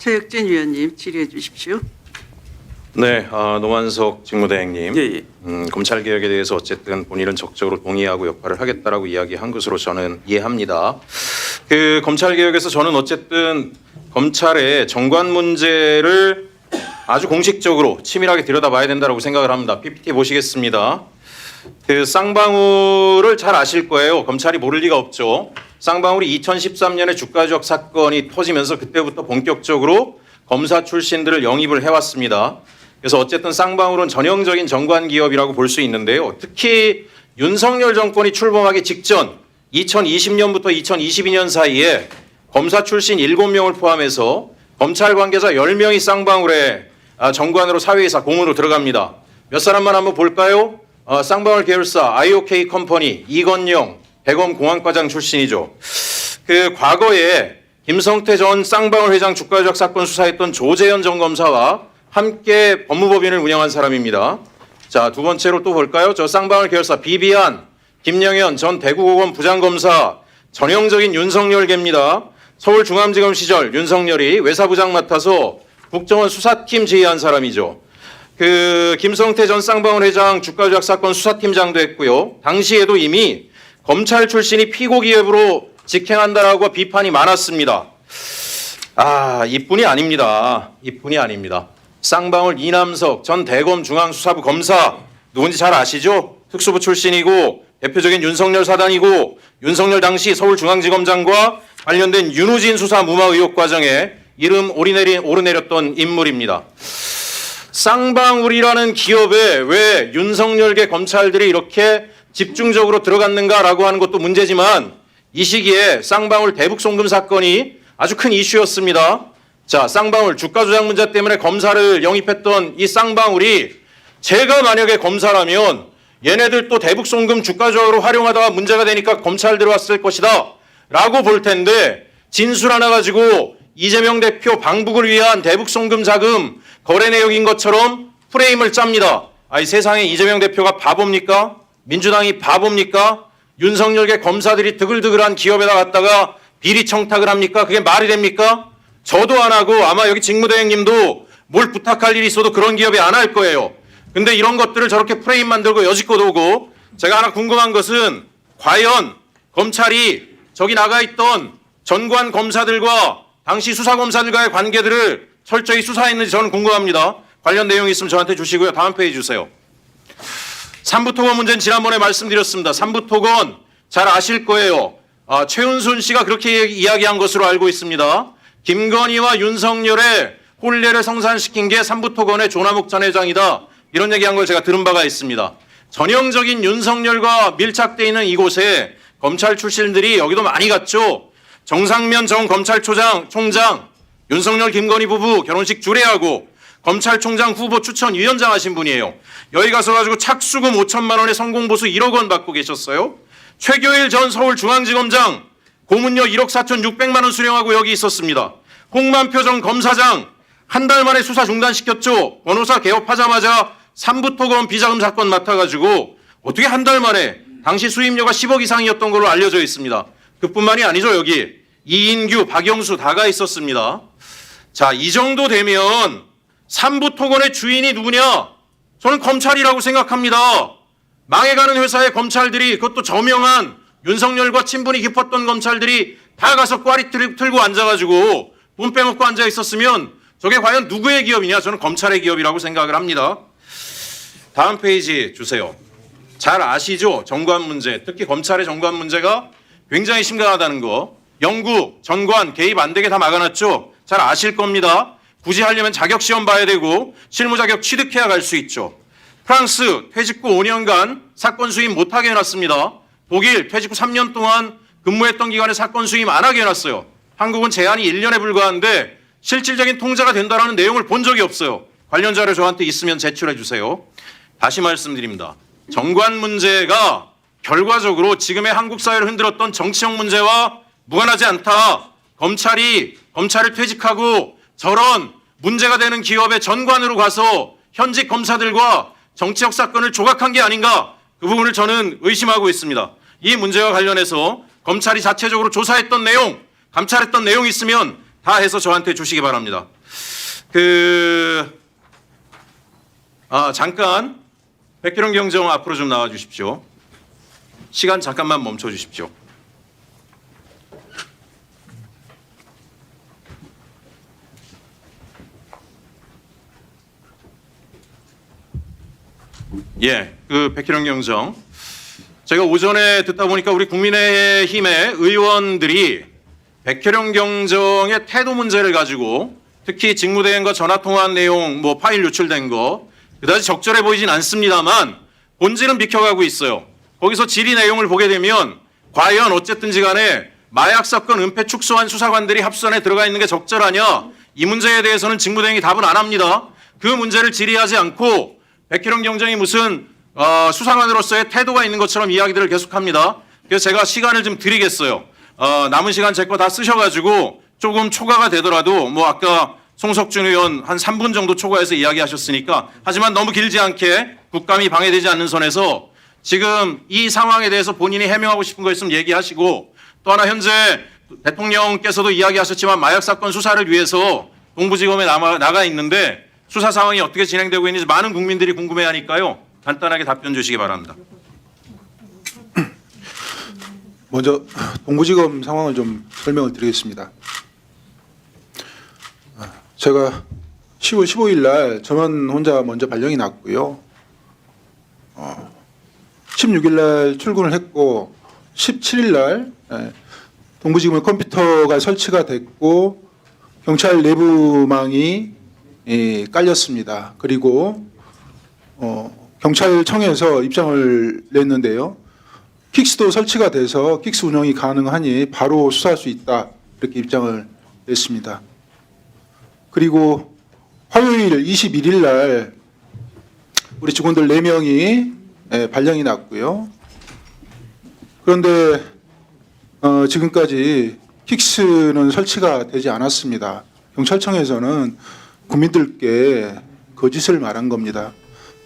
최혁진 위원님 질의해 주십시오. 네, 노만석 직무대행님. 예. 검찰 개혁에 대해서 어쨌든 본인은 적극적으로 동의하고 역할을 하겠다라고 이야기한 것으로 저는 이해합니다. 그 검찰 개혁에서 저는 어쨌든 검찰의 정관 문제를 아주 공식적으로 치밀하게 들여다봐야 된다고 생각을 합니다. PPT 보시겠습니다. 그 쌍방울을 잘 아실 거예요. 검찰이 모를 리가 없죠. 쌍방울이 2013년에 주가조작 사건이 터지면서 그때부터 본격적으로 검사 출신들을 영입을 해왔습니다. 그래서 어쨌든 쌍방울은 전형적인 정관 기업이라고 볼 수 있는데요. 특히 윤석열 정권이 출범하기 직전 2020년부터 2022년 사이에 검사 출신 7명을 포함해서 검찰 관계자 10명이 쌍방울에 정관으로 사회이사 공으로 들어갑니다. 몇 사람만 한번 볼까요? 쌍방울 계열사 IOK 컴퍼니 이건영 대검 공안과장 출신이죠. 그 과거에 김성태 전 쌍방울 회장 주가조작 사건 수사했던 조재현 전 검사와 함께 법무법인을 운영한 사람입니다. 자, 두 번째로 또 볼까요? 저 쌍방울 계열사 비비안 김영현 전 대구고검 부장검사 전형적인 윤석열계입니다. 서울중앙지검 시절 윤석열이 외사부장 맡아서 국정원 수사팀 지휘한 사람이죠. 그 김성태 전 쌍방울 회장 주가조작 사건 수사팀장도 했고요. 당시에도 이미 검찰 출신이 피고 기업으로 직행한다라고 비판이 많았습니다. 이뿐이 아닙니다. 이뿐이 아닙니다. 쌍방울 이남석 전 대검 중앙수사부 검사 누군지 잘 아시죠? 특수부 출신이고 대표적인 윤석열 사단이고 윤석열 당시 서울중앙지검장과 관련된 윤우진 수사 무마 의혹 과정에 이름 오르내렸던 인물입니다. 쌍방울이라는 기업에 왜 윤석열계 검찰들이 이렇게 집중적으로 들어갔는가라고 하는 것도 문제지만 이 시기에 쌍방울 대북송금 사건이 아주 큰 이슈였습니다. 자, 쌍방울 주가 조작 문제 때문에 검사를 영입했던 이 쌍방울이 제가 만약에 검사라면 얘네들 또 대북송금 주가 조작으로 활용하다가 문제가 되니까 검찰 들어왔을 것이다 라고 볼 텐데 진술 하나 가지고 이재명 대표 방북을 위한 대북송금 자금 거래 내역인 것처럼 프레임을 짭니다. 아니 세상에 이재명 대표가 바보입니까? 민주당이 바보입니까? 윤석열계 검사들이 드글드글한 기업에다 갖다가 비리 청탁을 합니까? 그게 말이 됩니까? 저도 안 하고 아마 여기 직무대행님도 뭘 부탁할 일이 있어도 그런 기업에 안 할 거예요. 근데 이런 것들을 저렇게 프레임 만들고 여지껏 오고 제가 하나 궁금한 것은 과연 검찰이 저기 나가 있던 전관 검사들과 당시 수사검사들과의 관계들을 철저히 수사했는지 저는 궁금합니다. 관련 내용이 있으면 저한테 주시고요. 다음 페이지 주세요. 삼부토건 문제는 지난번에 말씀드렸습니다. 삼부토건 잘 아실 거예요. 최은순 씨가 그렇게 이야기한 것으로 알고 있습니다. 김건희와 윤석열의 혼례를 성사시킨 게 삼부토건의 조남욱 전 회장이다. 이런 얘기한 걸 제가 들은 바가 있습니다. 전형적인 윤석열과 밀착되어 있는 이곳에 검찰 출신들이 여기도 많이 갔죠. 정상면 전 검찰총장, 윤석열 김건희 부부 결혼식 주례하고 검찰총장 후보 추천위원장 하신 분이에요. 여기 가서 가지고 착수금 5천만 원에 성공보수 1억 원 받고 계셨어요. 최교일 전 서울중앙지검장 고문료 1억 4,600만 원 수령하고 여기 있었습니다. 홍만표 전 검사장 한 달 만에 수사 중단시켰죠. 변호사 개업하자마자 삼부토건 비자금 사건 맡아가지고 어떻게 한 달 만에 당시 수임료가 10억 이상이었던 걸로 알려져 있습니다. 그뿐만이 아니죠. 여기 이인규, 박영수 다가 있었습니다. 자, 이 정도 되면 삼부토건의 주인이 누구냐? 저는 검찰이라고 생각합니다. 망해가는 회사의 검찰들이 그것도 저명한 윤석열과 친분이 깊었던 검찰들이 다 가서 꽈리 틀고 앉아가지고 돈 빼먹고 앉아 있었으면 저게 과연 누구의 기업이냐? 저는 검찰의 기업이라고 생각을 합니다. 다음 페이지 주세요. 잘 아시죠? 정관 문제, 특히 검찰의 정관 문제가 굉장히 심각하다는 거. 영구, 전관, 개입 안 되게 다 막아놨죠? 잘 아실 겁니다. 굳이 하려면 자격시험 봐야 되고 실무 자격 취득해야 갈 수 있죠. 프랑스 퇴직 후 5년간 사건 수임 못하게 해놨습니다. 독일 퇴직 후 3년 동안 근무했던 기간에 사건 수임 안 하게 해놨어요. 한국은 제한이 1년에 불과한데 실질적인 통제가 된다는 내용을 본 적이 없어요. 관련 자료 저한테 있으면 제출해 주세요. 다시 말씀드립니다. 정관 문제가 결과적으로 지금의 한국 사회를 흔들었던 정치적 문제와 무관하지 않다. 검찰을 퇴직하고 저런 문제가 되는 기업의 전관으로 가서 현직 검사들과 정치적 사건을 조각한 게 아닌가, 그 부분을 저는 의심하고 있습니다. 이 문제와 관련해서 검찰이 자체적으로 조사했던 내용, 감찰했던 내용이 있으면 다 해서 저한테 주시기 바랍니다. 잠깐 백기룡 경정 앞으로 좀 나와 주십시오. 시간 잠깐만 멈춰 주십시오. 예, 백기룡 경정. 제가 오전에 듣다 보니까 우리 국민의힘의 의원들이 백혜령 경정의 태도 문제를 가지고 특히 직무대행과 전화통화한 내용, 파일 유출된 거 그다지 적절해 보이진 않습니다만 본질은 비켜가고 있어요. 거기서 질의 내용을 보게 되면 과연 어쨌든지 간에 마약 사건 은폐 축소한 수사관들이 합수안에 들어가 있는 게 적절하냐 이 문제에 대해서는 직무대행이 답은 안 합니다. 그 문제를 질의하지 않고 백혜령 경정이 무슨 수사관으로서의 태도가 있는 것처럼 이야기들을 계속합니다. 그래서 제가 시간을 좀 드리겠어요. 남은 시간 제 거 다 쓰셔가지고 조금 초과가 되더라도 아까 송석준 의원 한 3분 정도 초과해서 이야기하셨으니까 하지만 너무 길지 않게 국감이 방해되지 않는 선에서 지금 이 상황에 대해서 본인이 해명하고 싶은 거 있으면 얘기하시고 또 하나 현재 대통령께서도 이야기하셨지만 마약 사건 수사를 위해서 동부지검에 나가 있는데 수사 상황이 어떻게 진행되고 있는지 많은 국민들이 궁금해하니까요. 간단하게 답변 주시기 바랍니다. 먼저 동부지검 상황을 좀 설명을 드리겠습니다. 제가 10월 15일 날 저만 혼자 먼저 발령이 났고요. 16일 날 출근을 했고 17일 날 동부지검의 컴퓨터가 설치가 됐고 경찰 내부망이 깔렸습니다. 그리고 경찰청에서 입장을 냈는데요. 킥스도 설치가 돼서 킥스 운영이 가능하니 바로 수사할 수 있다 이렇게 입장을 냈습니다. 그리고 화요일 21일 날 우리 직원들 4명이 발령이 났고요. 그런데 지금까지 킥스는 설치가 되지 않았습니다. 경찰청에서는 국민들께 거짓을 말한 겁니다.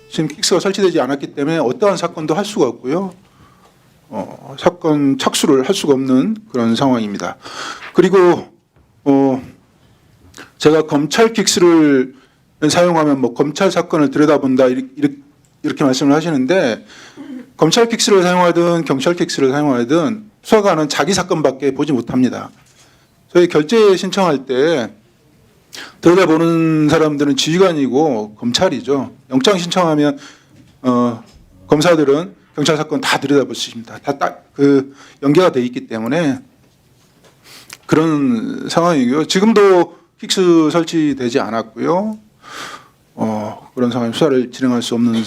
지금 킥스가 설치되지 않았기 때문에 어떠한 사건도 할 수가 없고요. 사건 착수를 할 수가 없는 그런 상황입니다. 그리고 제가 검찰 킥스를 사용하면 검찰 사건을 들여다본다 이렇게 말씀을 하시는데 검찰 킥스를 사용하든 경찰 킥스를 사용하든 수사관은 자기 사건밖에 보지 못합니다. 저희 결재 신청할 때 들여다보는 사람들은 지휘관이고 검찰이죠. 영장 신청하면 검사들은 경찰 사건 다 들여다볼 수 있습니다. 다 연계가 돼 있기 때문에 그런 상황이고요. 지금도 킥스 설치되지 않았고요. 그런 상황 수사를 진행할 수 없는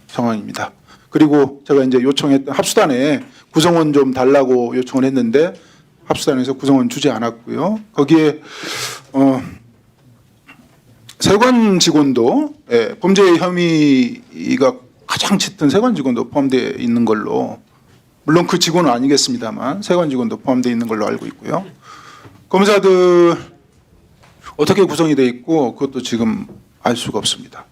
상황입니다. 그리고 제가 이제 요청했던 합수단에 구성원 좀 달라고 요청을 했는데 합수단에서 구성원 주지 않았고요. 거기에 세관 직원도 범죄 혐의가 가장 짙은 세관 직원도 포함되어 있는 걸로, 물론 그 직원은 아니겠습니다만 세관 직원도 포함되어 있는 걸로 알고 있고요. 검사들 어떻게 구성이 되어 있고 그것도 지금 알 수가 없습니다.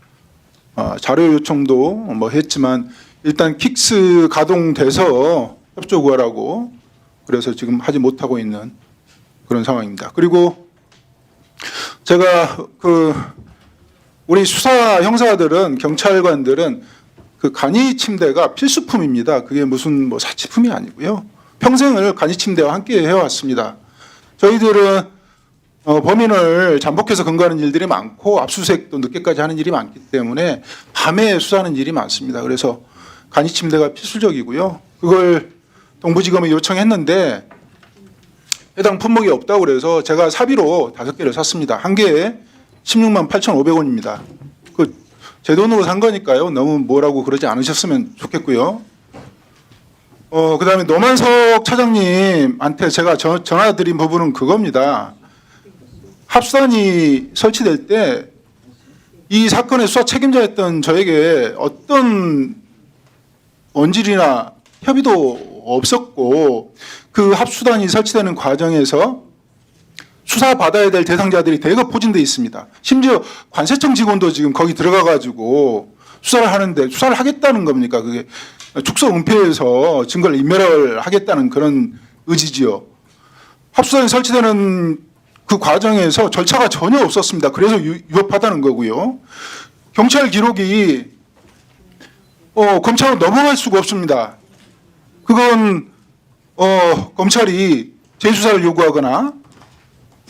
자료 요청도 했지만 일단 킥스 가동돼서 협조 구하라고 그래서 지금 하지 못하고 있는 그런 상황입니다. 그리고 제가 우리 수사 형사들은 경찰관들은 간이 침대가 필수품입니다. 그게 무슨 사치품이 아니고요. 평생을 간이 침대와 함께 해왔습니다. 저희들은 범인을 잠복해서 근거하는 일들이 많고 압수수색도 늦게까지 하는 일이 많기 때문에 밤에 수사하는 일이 많습니다. 그래서 간이 침대가 필수적이고요. 그걸 동부지검에 요청했는데 해당 품목이 없다고 그래서 제가 사비로 5개를 샀습니다. 한 개에 16만 8,500원입니다. 제 돈으로 산 거니까요. 너무 뭐라고 그러지 않으셨으면 좋겠고요. 그다음에 노만석 차장님한테 제가 전화드린 부분은 그겁니다. 합수단이 설치될 때 이 사건의 수사 책임자였던 저에게 어떤 원질이나 협의도 없었고 그 합수단이 설치되는 과정에서 수사받아야 될 대상자들이 대거 포진돼 있습니다. 심지어 관세청 직원도 지금 거기 들어가가지고 수사를 하는데 수사를 하겠다는 겁니까? 그게 축소 은폐해서 증거를 인멸을 하겠다는 그런 의지지요. 합수단이 설치되는 그 과정에서 절차가 전혀 없었습니다. 그래서 위법하다는 거고요. 경찰 기록이 검찰로 넘어갈 수가 없습니다. 그건 검찰이 재수사를 요구하거나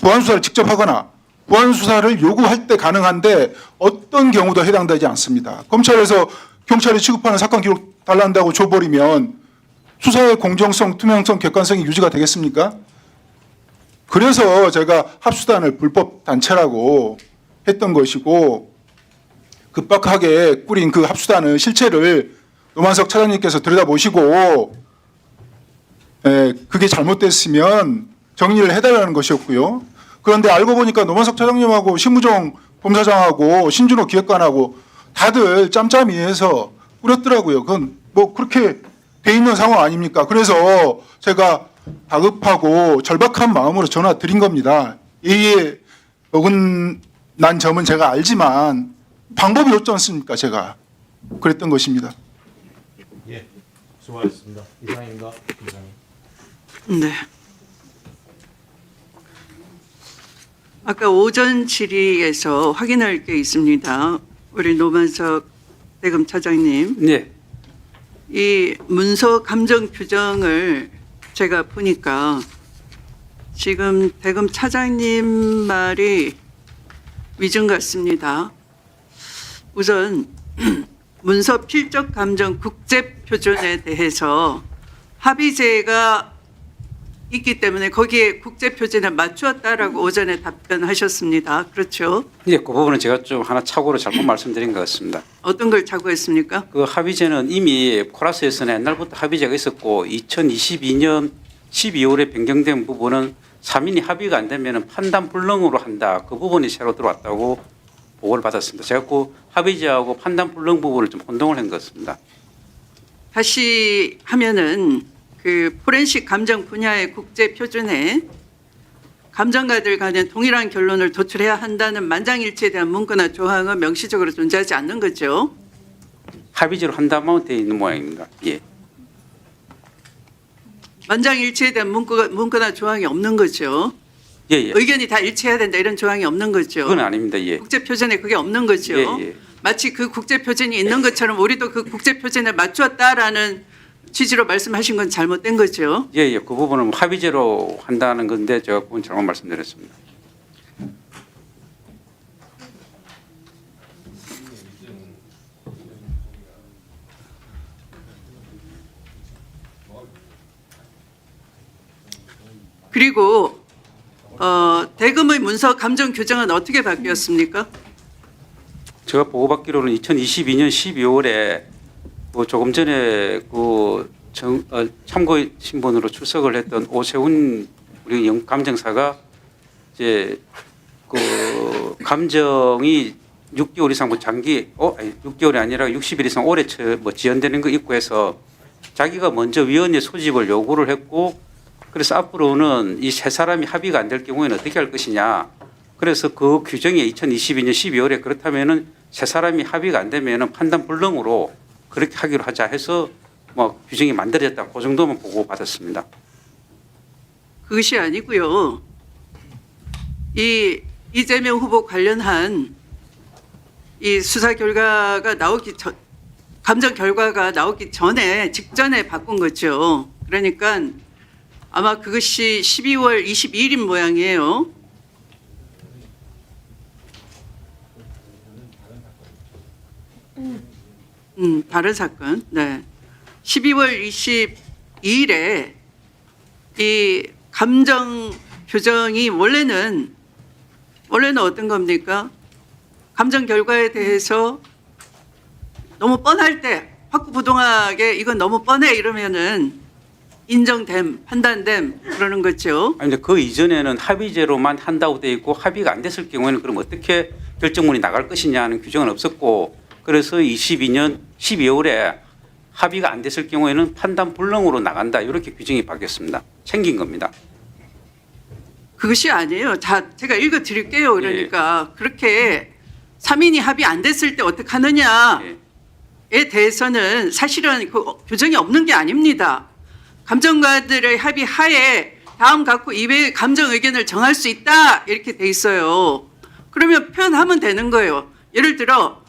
보안 수사를 직접 하거나 보안 수사를 요구할 때 가능한데 어떤 경우도 해당되지 않습니다. 검찰에서 경찰이 취급하는 사건 기록 달란다고 줘버리면 수사의 공정성, 투명성, 객관성이 유지가 되겠습니까? 그래서 제가 합수단을 불법 단체라고 했던 것이고 급박하게 꾸린 그 합수단의 실체를 노만석 차장님께서 들여다보시고 그게 잘못됐으면 정리를 해달라는 것이었고요. 그런데 알고 보니까 노만석 차장님하고 심우정 검사장하고 신준호 기획관하고 다들 짬짬이 해서 꾸렸더라고요. 그건 뭐 그렇게 돼 있는 상황 아닙니까? 그래서 제가 다급하고 절박한 마음으로 전화 드린 겁니다. 예의에 어긋난 점은 제가 알지만 방법이 없지 않습니까? 제가 그랬던 것입니다. 예, 수고하셨습니다. 이상입니다. 이상. 네. 아까 오전 질의에서 확인할 게 있습니다. 우리 노만석 대검 차장님, 네. 이 문서 감정 규정을 제가 보니까 지금 대검 차장님 말이 위증 같습니다. 우선 문서 필적 감정 국제 표준에 대해서 합의제가 있기 때문에 거기에 국제 표준에 맞추었다라고 오전에 답변하셨습니다. 그렇죠? 예, 그 부분은 제가 좀 하나 착오로 잘못 말씀드린 것 같습니다. 어떤 걸 자고했습니까? 그 합의제는 이미 코라스에서는 옛날부터 합의제가 있었고 2022년 12월에 변경된 부분은 3인이 합의가 안 되면 판단 불능으로 한다. 그 부분이 새로 들어왔다고 보고를 받았습니다. 제가 그 합의제하고 판단 불능 부분을 좀 혼동을 한 것 같습니다. 다시 하면은 그 포렌식 감정 분야의 국제 표준에 감정가들 간에 동일한 결론을 도출해야 한다는 만장일치에 대한 문구나 조항은 명시적으로 존재하지 않는 거죠. 합의제로 한다면 되어 있는 모양입니다. 예. 만장일치에 대한 문구나 조항이 없는 거죠. 예, 예. 의견이 다 일치해야 된다 이런 조항이 없는 거죠. 그건 아닙니다. 예. 국제 표준에 그게 없는 거죠. 예, 예. 마치 그 국제 표준이 있는 것처럼 우리도 그 국제 표준에 맞추었다라는 취지로 말씀하신 건 잘못된 거죠. 예, 예. 그 부분은 합의제로 한다는 건데 제가 그건 잘못 말씀드렸습니다. 그리고 대금의 문서 감정 규정은 어떻게 바뀌었습니까? 제가 보고받기로는 2022년 12월에 뭐 조금 전에 그 참고 신분으로 출석을 했던 오세훈 우리 감정사가 이제 그 감정이 6개월 이상 뭐 장기 6개월이 아니라 60일 이상 오래 뭐 지연되는 거 있고 해서 자기가 먼저 위원회 소집을 요구를 했고 그래서 앞으로는 이 세 사람이 합의가 안 될 경우에는 어떻게 할 것이냐. 그래서 그 규정이 2022년 12월에 그렇다면은 세 사람이 합의가 안 되면은 판단 불능으로 그렇게 하기로 하자 해서 뭐 규정이 만들어졌다. 그 정도만 보고 받았습니다. 그것이 아니고요. 이 이재명 후보 관련한 이 수사 결과가 나오기 전, 감정 결과가 나오기 전에 직전에 바꾼 거죠. 그러니까 아마 그것이 12월 22일인 모양이에요. 다른 사건. 네. 12월 22일에 이 감정 규정이 원래는 어떤 겁니까? 감정 결과에 대해서 너무 뻔할 때 확고부동하게 이건 너무 뻔해 이러면은 인정됨, 판단됨 그러는 거죠. 아니 근데 그 이전에는 합의제로만 한다고 돼 있고 합의가 안 됐을 경우에는 그럼 어떻게 결정문이 나갈 것이냐는 규정은 없었고 그래서 22년 12월에 합의가 안 됐을 경우에는 판단 불능으로 나간다 이렇게 규정이 바뀌었습니다. 챙긴 겁니다. 그것이 아니에요. 자, 제가 읽어 드릴게요. 그러니까 그렇게 3인이 합의 안 됐을 때 어떻게 하느냐에 대해서는 사실은 그 규정이 없는 게 아닙니다. 감정가들의 합의 하에 다 다음 갖고 이외의 감정 의견을 정할 수 있다 이렇게 돼 있어요. 그러면 표현하면 되는 거예요. 예를 들어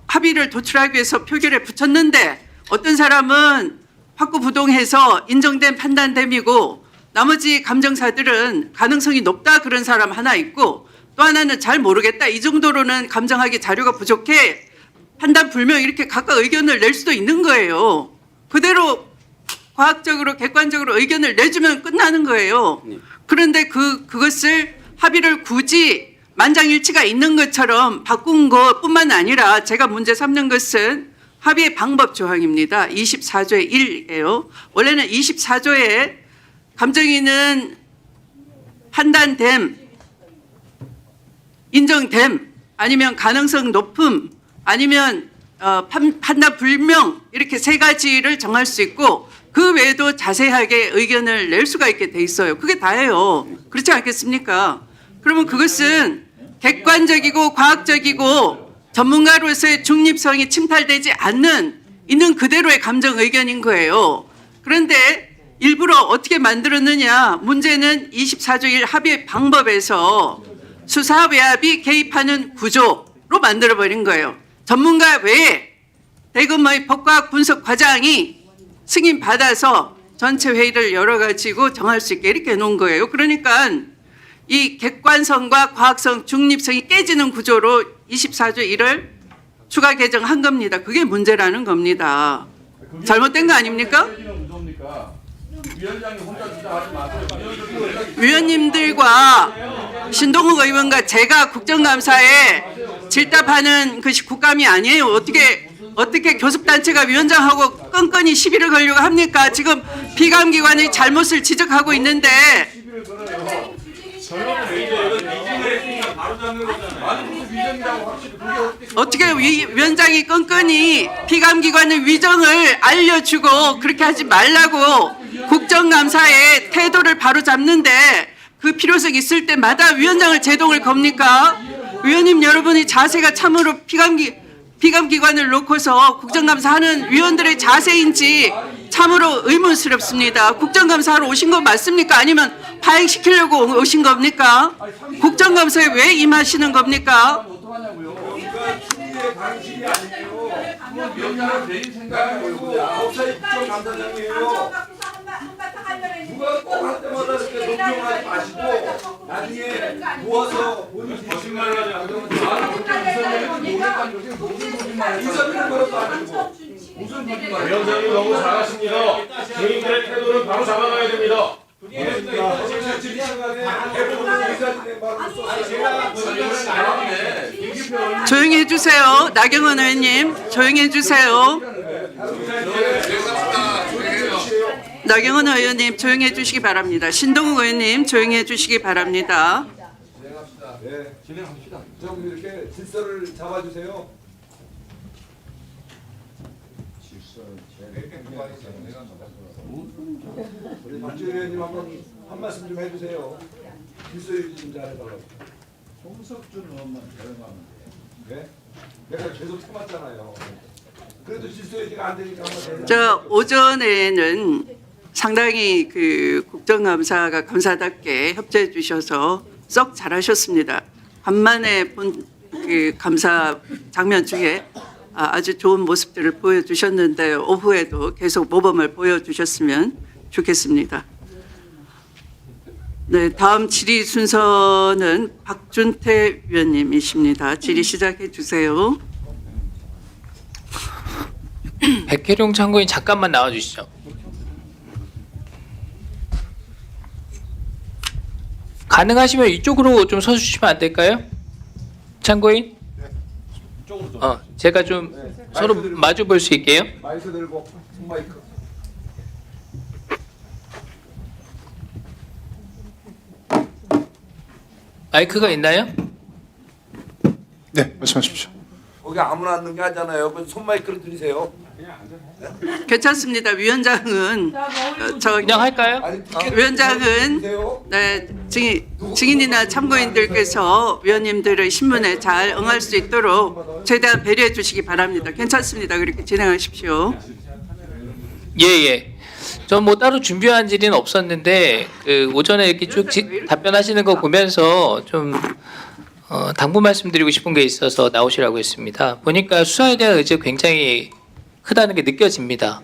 합의를 도출하기 위해서 표결에 붙였는데 어떤 사람은 확고부동해서 인정된 판단됨이고 나머지 감정사들은 가능성이 높다 그런 사람 하나 있고 또 하나는 잘 모르겠다 이 정도로는 감정하기 자료가 부족해 판단 불명 이렇게 각각 의견을 낼 수도 있는 거예요. 그대로 과학적으로 객관적으로 의견을 내주면 끝나는 거예요. 그런데 그것을 합의를 굳이 만장일치가 있는 것처럼 바꾼 것뿐만 아니라 제가 문제 삼는 것은 합의의 방법 조항입니다. 24조의 1이에요. 원래는 24조에 감정인은 판단됨, 인정됨, 아니면 가능성 높음, 아니면 판단 불명 이렇게 세 가지를 정할 수 있고 그 외에도 자세하게 의견을 낼 수가 있게 돼 있어요. 그게 다예요. 그렇지 않겠습니까? 그러면 그것은 객관적이고 과학적이고 전문가로서의 중립성이 침탈되지 않는 있는 그대로의 감정 의견인 거예요. 그런데 일부러 어떻게 만들었느냐? 문제는 24조 1 합의 방법에서 수사 외압이 개입하는 구조로 만들어버린 거예요. 전문가 외에 대검의 법과학 분석 과장이 승인 받아서 전체 회의를 열어가지고 정할 수 있게 이렇게 해놓은 거예요. 그러니까 이 객관성과 과학성, 중립성이 깨지는 구조로 24조 1을 추가 개정한 겁니다. 그게 문제라는 겁니다. 잘못된 거 아닙니까? 위원님들과 신동욱 의원과 제가 국정감사에 질답하는 것이 국감이 아니에요. 어떻게 교섭단체가 위원장하고 끈끈이 시비를 걸려고 합니까? 지금 비감기관의 잘못을 지적하고 있는데 어떻게 위원장이 끈끈이 비감기관의 위정을 알려주고 그렇게 하지 말라고 국정감사에 태도를 바로 잡는데 그 필요성이 있을 때마다 위원장을 제동을 겁니까? 위원님 여러분의 자세가 참으로 비감기관을 놓고서 국정감사하는 위원들의 자세인지 참으로 의문스럽습니다. 국정감사하러 오신 거 맞습니까? 아니면 파행시키려고 오신 겁니까? 국정감사에 왜 임하시는 겁니까? 위원장은 내린 생각이고 법사위 국정감사장이에요. 누가 꼭 할 때마다 이렇게 논평하지 마시고 나중에 모아서 거짓말을 하지 않고 이사들은 거라도 아니고 무슨 거짓말? 위원장님 너무 잘하십니다. 증인들의 태도를 바로 잡아가야 됩니다. 조용히 해주세요. 나경원 의원님 조용히 해주세요. 나경원 의원님 조용히 해주시기 바랍니다. 신동욱 의원님 조용히 해주시기 바랍니다. 네, 진행합시다. 좀 이렇게 질서를 잡아주세요. 우리 박지원 의원님 한 말씀 좀 해주세요. 질서 유지 좀 잘해달라고. 홍석준 의원만 대응하면 돼요. 네? 내가 계속 참았잖아요. 그래도 질서 유지가 안 되니까 한번 저 오전에는 상당히 그 국정감사가 감사답게 협조해 주셔서 썩 잘하셨습니다. 간만에 본 그 감사 장면 중에 아주 좋은 모습들을 보여주셨는데 오후에도 계속 모범을 보여주셨으면 좋겠습니다. 네, 다음 질의 순서는 박준태 위원님이십니다. 질의 시작해 주세요. 백혜룡 참고인 잠깐만 나와주시죠. 가능하시면 이쪽으로 좀 서주시면 안 될까요? 참고인? 제가 좀 서로 마주 볼 수 있게요. 마이크 들고 마이크. 마이크가 있나요? 네, 말씀하십시오. 거기 아무나 앉는 게 아니잖아요. 그 손 마이크를 들이세요. 괜찮습니다. 위원장은 그냥 할까요? 아니 위원장은 들이세요. 네, 증인이나 참고인들께서 위원님들의 신문에 잘 응할 수 있도록 최대한 배려해 주시기 바랍니다. 괜찮습니다. 그렇게 진행하십시오. 예. 전 뭐 따로 준비한 질의는 없었는데 그 오전에 이렇게 쭉 답변하시는 거 보면서 좀 당부 말씀드리고 싶은 게 있어서 나오시라고 했습니다. 보니까 수사에 대한 의지가 굉장히 크다는 게 느껴집니다.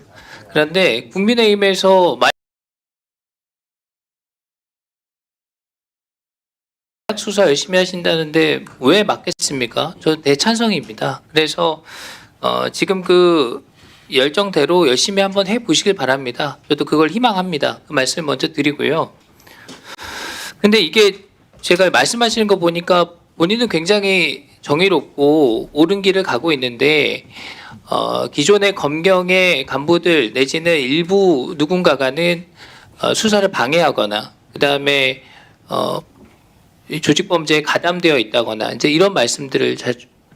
그런데 국민의힘에서 마약 수사 열심히 하신다는데 왜 막겠습니까? 저 대찬성입니다. 그래서 지금 그 열정대로 열심히 한번 해보시길 바랍니다. 저도 그걸 희망합니다. 그 말씀을 먼저 드리고요. 근데 이게 제가 말씀하시는 거 보니까 본인은 굉장히 정의롭고 옳은 길을 가고 있는데 기존의 검경의 간부들 내지는 일부 누군가가는 수사를 방해하거나 그다음에 조직범죄에 가담되어 있다거나 이제 이런 말씀들을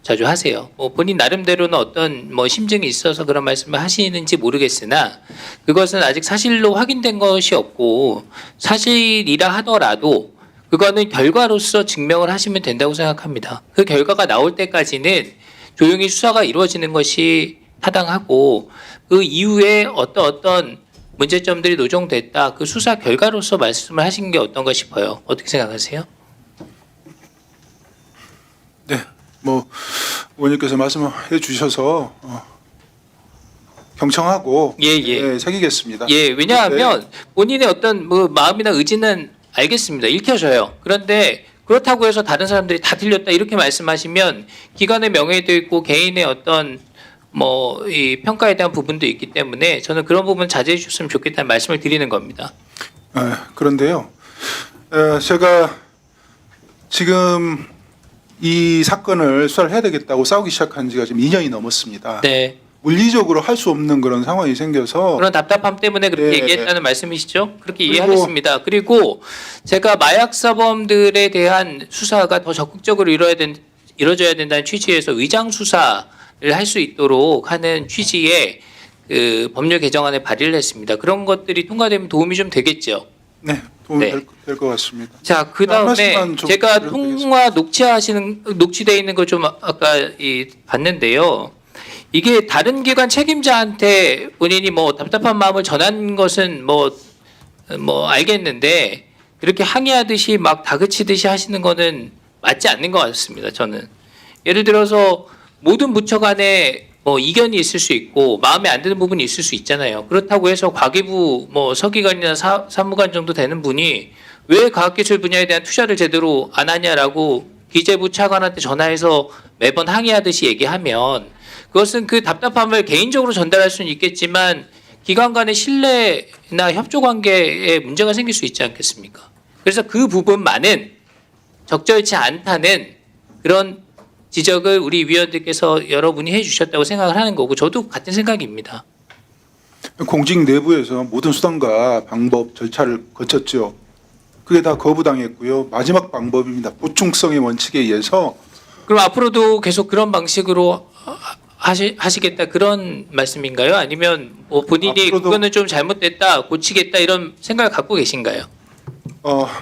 자주 하세요. 본인 나름대로는 어떤 심증이 있어서 그런 말씀을 하시는지 모르겠으나 그것은 아직 사실로 확인된 것이 없고 사실이라 하더라도 그거는 결과로서 증명을 하시면 된다고 생각합니다. 그 결과가 나올 때까지는 조용히 수사가 이루어지는 것이 타당하고 그 이후에 어떤 문제점들이 노정됐다. 그 수사 결과로서 말씀을 하신 게 어떤가 싶어요. 어떻게 생각하세요? 네, 의원님께서 말씀해 주셔서 경청하고 예. 새기겠습니다. 예, 왜냐하면 본인의 어떤 마음이나 의지는 알겠습니다. 읽혀져요. 그런데 그렇다고 해서 다른 사람들이 다 틀렸다 이렇게 말씀하시면 기관의 명예도 있고 개인의 어떤 이 평가에 대한 부분도 있기 때문에 저는 그런 부분 자제해 주셨으면 좋겠다는 말씀을 드리는 겁니다. 그런데요, 제가 지금 이 사건을 수사를 해야 되겠다고 싸우기 시작한 지가 지금 2년이 넘었습니다. 네. 물리적으로 할 수 없는 그런 상황이 생겨서 그런 답답함 때문에 그렇게 네. 얘기했다는 말씀이시죠? 그렇게 그리고- 이해하겠습니다. 그리고 제가 마약 사범들에 대한 수사가 더 적극적으로 이루어져야 된다는 취지에서 위장 수사를 할 수 있도록 하는 취지의 그 법률 개정안에 발의를 했습니다. 그런 것들이 통과되면 도움이 좀 되겠죠. 네, 도움이 네. 될 것 같습니다. 자, 그 한 다음에 말씀만 좀 제가 드리겠습니다. 통화 녹취되어 있는 거 좀 아까 봤는데요. 이게 다른 기관 책임자한테 본인이 답답한 마음을 전한 것은 알겠는데 그렇게 항의하듯이 막 다그치듯이 하시는 거는 맞지 않는 것 같습니다. 저는 예를 들어서 모든 부처 간에 이견이 있을 수 있고 마음에 안 드는 부분이 있을 수 있잖아요. 그렇다고 해서 과기부 서기관이나 사무관 정도 되는 분이 왜 과학기술 분야에 대한 투자를 제대로 안 하냐라고 기재부 차관한테 전화해서 매번 항의하듯이 얘기하면 그것은 그 답답함을 개인적으로 전달할 수는 있겠지만 기관 간의 신뢰나 협조 관계에 문제가 생길 수 있지 않겠습니까? 그래서 그 부분만은 적절치 않다는 그런 지적을 우리 위원들께서 여러분이 해주셨다고 생각을 하는 거고 저도 같은 생각입니다. 공직 내부에서 모든 수단과 방법, 절차를 거쳤죠. 그게 다 거부당했고요. 마지막 방법입니다. 보충성의 원칙에 의해서 그럼 앞으로도 계속 그런 방식으로 하시겠다 그런 말씀인가요? 아니면 본인이 앞으로도- 그거는 좀 잘못됐다 고치겠다 이런 생각을 갖고 계신가요?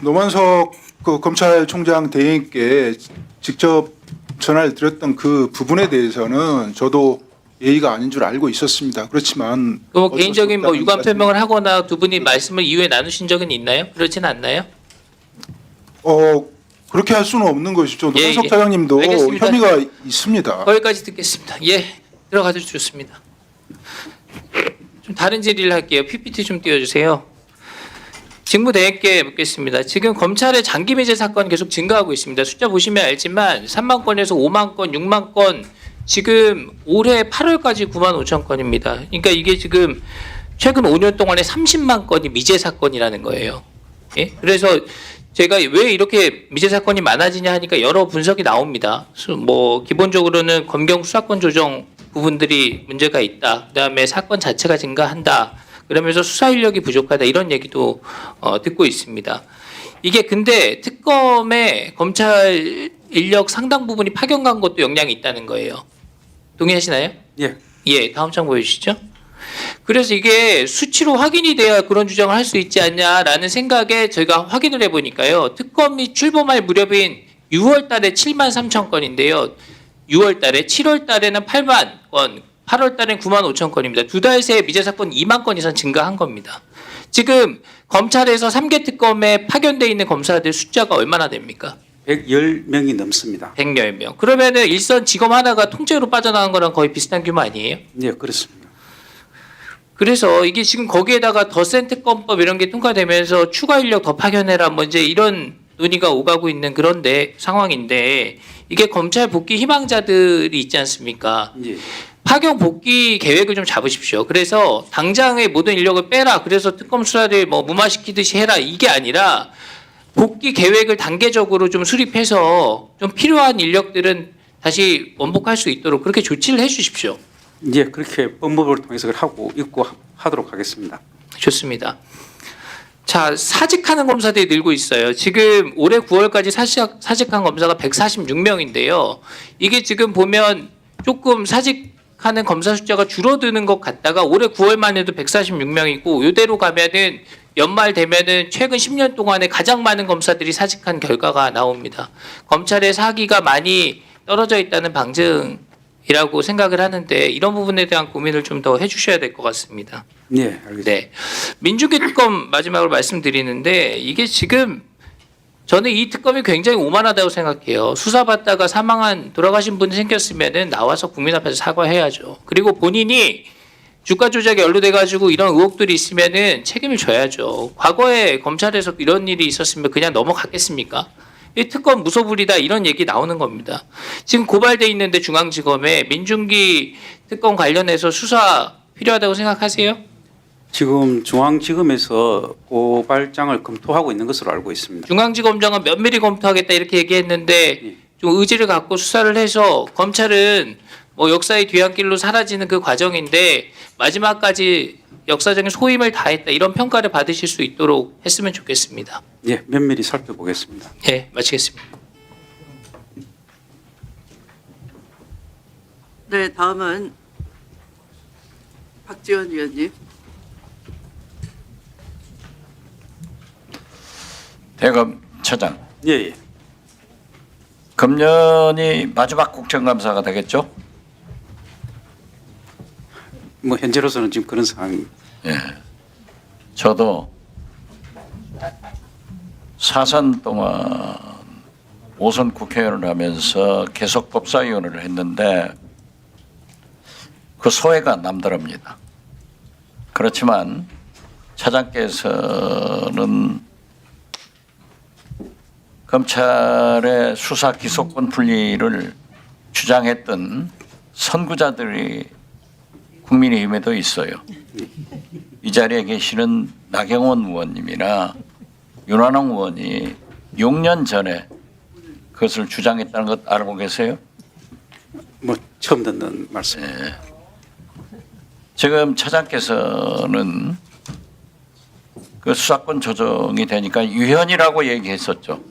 노만석 그 검찰총장 대행께 직접 전화를 드렸던 그 부분에 대해서는 저도 예의가 아닌 줄 알고 있었습니다. 그렇지만 또 어쩔 수 개인적인 없다는 유감 말씀- 표명을 하거나 두 분이 말씀을 이후에 나누신 적은 있나요? 그렇진 않나요? 그렇게 할 수는 없는 것이죠. 예, 노만석 예. 차장님도 알겠습니다. 혐의가 있습니다. 거기까지 듣겠습니다. 예, 들어가도 좋습니다. 좀 다른 질의를 할게요. PPT 좀 띄워주세요. 직무대행께 묻겠습니다. 지금 검찰의 장기 배제 사건 계속 증가하고 있습니다. 숫자 보시면 알지만 3만 건에서 5만 건, 6만 건, 지금 올해 8월까지 9만 5천 건입니다. 그러니까 이게 지금 최근 5년 동안에 30만 건이 미제 사건이라는 거예요. 예? 그래서 제가 왜 이렇게 미제 사건이 많아지냐 하니까 여러 분석이 나옵니다. 기본적으로는 검경 수사권 조정 부분들이 문제가 있다. 그다음에 사건 자체가 증가한다. 그러면서 수사 인력이 부족하다. 이런 얘기도 듣고 있습니다. 이게 근데 특검에 검찰 인력 상당 부분이 파견 간 것도 영향이 있다는 거예요. 동의하시나요? 예. 예, 다음 장 보여주시죠. 그래서 이게 수치로 확인이 돼야 그런 주장을 할 수 있지 않냐라는 생각에 저희가 확인을 해보니까요. 특검이 출범할 무렵인 6월 달에 7만 3천 건인데요. 6월 달에, 7월 달에는 8만 건, 8월 달엔 9만 5천 건입니다. 두 달 새에 미제 사건 2만 건 이상 증가한 겁니다. 지금 검찰에서 3개 특검에 파견돼 있는 검사들 숫자가 얼마나 됩니까? 110명이 넘습니다. 110명. 그러면은 일선 지검 하나가 통째로 빠져나간 거랑 거의 비슷한 규모 아니에요? 네, 그렇습니다. 그래서 이게 지금 거기에다가 더 센 특검법 이런 게 통과되면서 추가 인력 더 파견해라 뭐 이제 이런 논의가 오가고 있는 그런데 상황인데 이게 검찰 복귀 희망자들이 있지 않습니까? 예. 파견 복귀 계획을 좀 잡으십시오. 그래서 당장의 모든 인력을 빼라. 그래서 특검 수사를 뭐 무마시키듯이 해라. 이게 아니라 복귀 계획을 단계적으로 좀 수립해서 좀 필요한 인력들은 다시 원복할 수 있도록 그렇게 조치를 해 주십시오. 예, 그렇게 법무부를 통해서 하고 있고 하도록 하겠습니다. 좋습니다. 자, 사직하는 검사들이 늘고 있어요. 지금 올해 9월까지 사직한 검사가 146명인데요. 이게 지금 보면 조금 사직하는 검사 숫자가 줄어드는 것 같다가 올해 9월만 해도 146명이고 이대로 가면은 연말 되면은 최근 10년 동안에 가장 많은 검사들이 사직한 결과가 나옵니다. 검찰의 사기가 많이 떨어져 있다는 방증이라고 생각을 하는데 이런 부분에 대한 고민을 좀 더 해주셔야 될 것 같습니다. 네, 알겠습니다. 네. 민주기 특검 마지막으로 말씀드리는데 이게 지금 저는 이 특검이 굉장히 오만하다고 생각해요. 수사받다가 돌아가신 분이 생겼으면은 나와서 국민 앞에서 사과해야죠. 그리고 본인이 주가 조작에 연루돼 가지고 이런 의혹들이 있으면은 책임을 져야죠. 과거에 검찰에서 이런 일이 있었으면 그냥 넘어갔겠습니까? 이 특검 무소불위다 이런 얘기 나오는 겁니다. 지금 고발돼 있는데 중앙지검에 민중기 특검 관련해서 수사 필요하다고 생각하세요? 지금 중앙지검에서 고발장을 검토하고 있는 것으로 알고 있습니다. 중앙지검장은 면밀히 검토하겠다 이렇게 얘기했는데 좀 의지를 갖고 수사를 해서 검찰은 뭐 역사의 뒤안길로 사라지는 그 과정인데 마지막까지 역사적인 소임을 다했다 이런 평가를 받으실 수 있도록 했으면 좋겠습니다. 예, 면밀히 살펴보겠습니다. 예, 마치겠습니다. 네, 다음은 박지원 위원님. 대검처장, 예, 예. 금년이 마지막 국정감사가 되겠죠? 뭐 현재로서는 지금 그런 상황입니다. 예. 저도 4선 동안 5선 국회의원을 하면서 계속 법사위원을 했는데 그 소회가 남다릅니다. 그렇지만 차장께서는 검찰의 수사 기소권 분리를 주장했던 선구자들이 국민의힘에도 있어요. 이 자리에 계시는 나경원 의원님이나 윤한홍 의원이 6년 전에 그것을 주장했다는 것 알고 계세요? 뭐 처음 듣는 말씀. 네. 지금 차장께서는 그 수사권 조정이 되니까 유연이라고 얘기했었죠.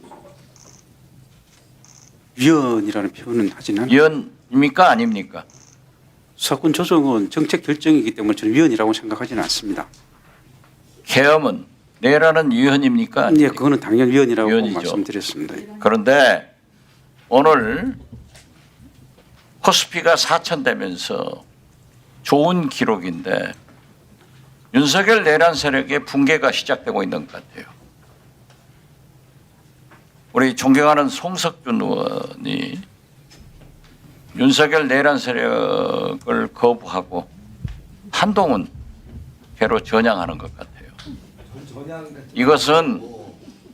위헌이라는 표현은 하진 않아요. 유연입니까 아닙니까? 수사권 조정은 정책 결정이기 때문에 저는 위헌이라고 생각하지는 않습니다. 계엄은 내라는 유연입니까? 예, 그거는 당연 위헌이라고 위헌이죠. 말씀드렸습니다. 그런데 오늘 코스피가 4천 되면서 좋은 기록인데 윤석열 내란 세력의 붕괴가 시작되고 있는 것 같아요. 우리 존경하는 송석준 의원이 윤석열 내란 세력을 거부하고 한동훈 괴로 전향하는 것 같아요. 이것은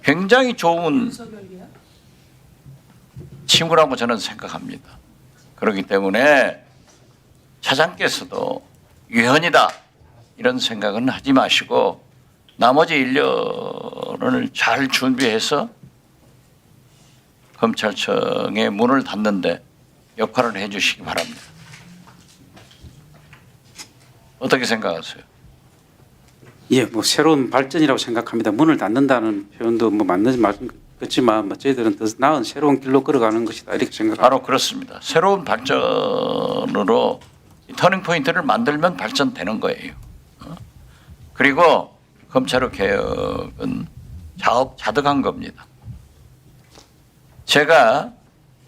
굉장히 좋은 징후라고 저는 생각합니다. 그렇기 때문에 차장께서도 유연이다 이런 생각은 하지 마시고 나머지 1년을 잘 준비해서 검찰청의 문을 닫는데 역할을 해 주시기 바랍니다. 어떻게 생각하세요? 예, 뭐 새로운 발전이라고 생각합니다. 문을 닫는다는 표현도 뭐 맞는 말이겠지만 뭐 저희들은 더 나은 새로운 길로 걸어가는 것이다 이렇게 생각합니다. 바로 그렇습니다. 새로운 발전으로 터닝 포인트를 만들면 발전되는 거예요. 그리고 검찰의 개혁은 자업자득한 겁니다. 제가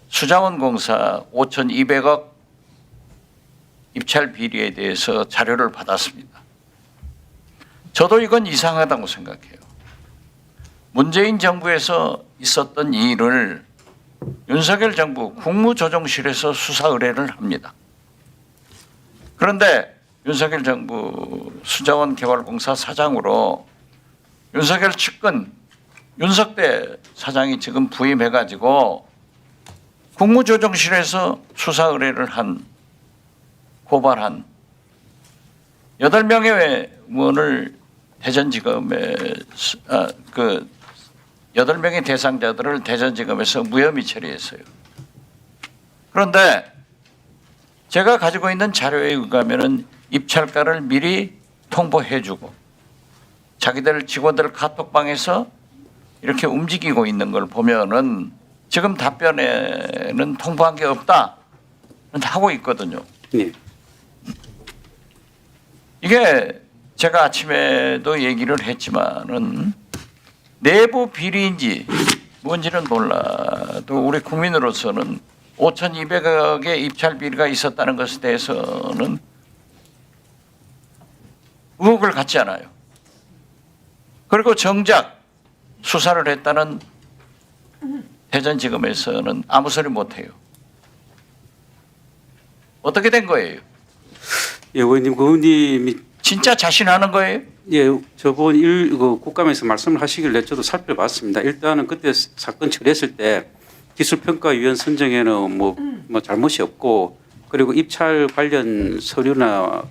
수자원공사 5,200억 입찰 비리에 대해서 자료를 받았습니다. 저도 이건 이상하다고 생각해요. 문재인 정부에서 있었던 이 일을 윤석열 정부 국무조정실에서 수사 의뢰를 합니다. 그런데 윤석열 정부 수자원 개발공사 사장으로 윤석열 측근 윤석대 사장이 지금 부임해가지고 국무조정실에서 수사 의뢰를 한 고발한 8명의 의원을 대전지검에 8명의 대상자들을 대전지검에서 무혐의 처리했어요. 그런데 제가 가지고 있는 자료에 의하면은 입찰가를 미리 통보해주고 자기들 직원들 카톡방에서 이렇게 움직이고 있는 걸 보면은 지금 답변에는 통보한 게 없다 하고 있거든요. 예. 이게 제가 아침에도 얘기를 했지만은 내부 비리인지 뭔지는 몰라도 우리 국민으로서는 5,200억의 입찰 비리가 있었다는 것에 대해서는 의혹을 갖지 않아요. 그리고 정작 수사를 했다는 대전지검에서는 아무 소리 못해요. 어떻게 된 거예요? 예, 의원님, 그 의원님이 진짜 자신하는 거예요? 예, 저번 국감에서 말씀을 하시길래 저도 살펴봤습니다. 일단은 그때 사건 처리했을 때 기술평가위원 선정에는 뭐 잘못이 없고, 그리고 입찰 관련 서류나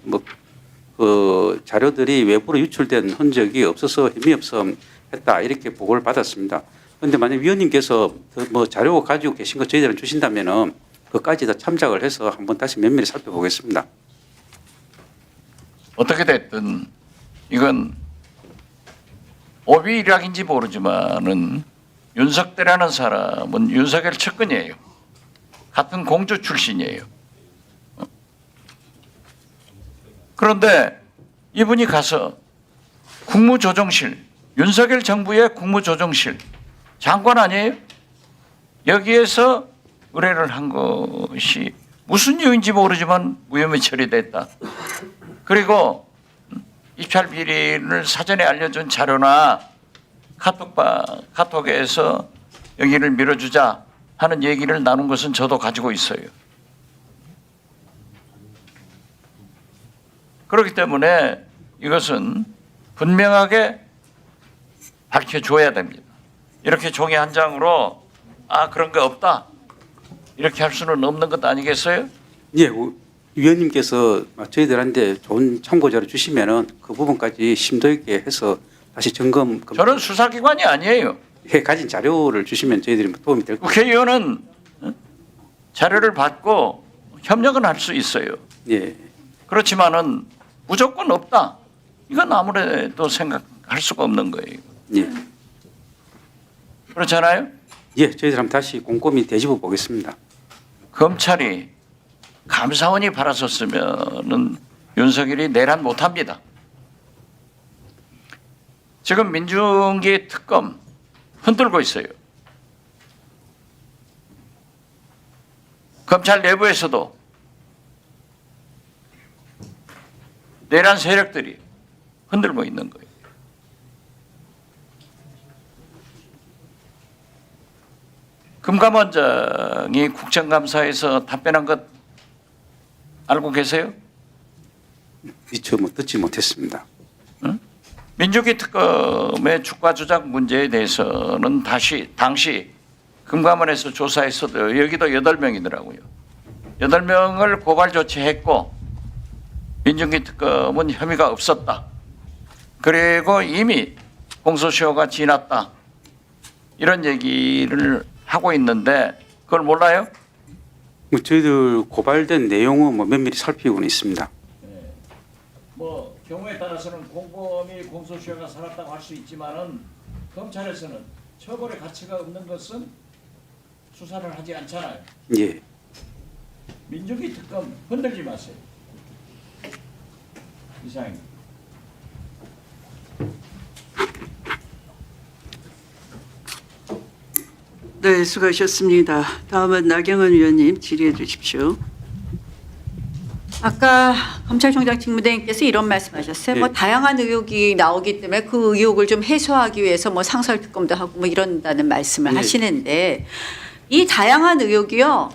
그 자료들이 외부로 유출된 흔적이 없어서 혐의 없음했다 이렇게 보고를 받았습니다. 그런데 만약 위원님께서 뭐 자료 가지고 계신 거 저희들은 주신다면은 그까지 다 참작을 해서 한번 다시 면밀히 살펴보겠습니다. 어떻게 됐든 이건 오비일학인지 모르지만은 윤석대라는 사람은 윤석열 측근이에요. 같은 공주 출신이에요. 그런데 이분이 가서 국무조정실, 윤석열 정부의 국무조정실 장관 아니에요? 여기에서 의뢰를 한 것이 무슨 이유인지 모르지만 무혐의 처리됐다. 그리고 입찰 비리를 사전에 알려준 자료나 카톡에서 여기를 밀어주자 하는 얘기를 나눈 것은 저도 가지고 있어요. 그렇기 때문에 이것은 분명하게 밝혀줘야 됩니다. 이렇게 종이 한 장으로 그런 거 없다 이렇게 할 수는 없는 것 아니겠어요? 예, 위원님께서 저희들한테 좋은 참고자료 주시면은 그 부분까지 심도 있게 해서 다시 점검 저는 수사기관이 아니에요. 가진 자료를 주시면 저희들이 도움이 될 겁니다. 국회의원은 자료를 받고 협력은 할 수 있어요. 예, 그렇지만은 무조건 없다. 이건 아무래도 생각할 수가 없는 거예요. 예, 그렇잖아요? 예, 저희들 한번 다시 꼼꼼히 되짚어 보겠습니다. 검찰이 감사원이 바라섰으면은 윤석열이 내란 못합니다. 지금 민중기 특검 흔들고 있어요. 검찰 내부에서도 내란 세력들이 흔들고 있는 거예요. 금감원장이 국정감사에서 답변한 것 알고 계세요? 미처 듣지 못했습니다. 민주기 특검의 주가 조작 문제에 대해서는 당시 금감원에서 조사했어도 여기도 8명이더라고요. 8명을 고발 조치했고 민주기 특검은 혐의가 없었다. 그리고 이미 공소시효가 지났다. 이런 얘기를 하고 있는데 그걸 몰라요? 저희들 고발된 내용은 면밀히 살피고는 있습니다. 뭐 경우에 따라서는 공범이 공소시효가 살았다고 할 수 있지만은 검찰에서는 처벌의 가치가 없는 것은 수사를 하지 않잖아요. 예, 민주기 특검 흔들지 마세요. 이상입니다. 네, 수고하셨습니다. 다음은 나경원 위원님 질의해 주십시오. 아까 검찰총장 직무대행께서 이런 말씀하셨어요. 네. 뭐 다양한 의혹이 나오기 때문에 그 의혹을 좀 해소하기 위해서 뭐 상설 특검도 하고 뭐 이런다는 말씀을 네. 하시는데 이 다양한 의혹이요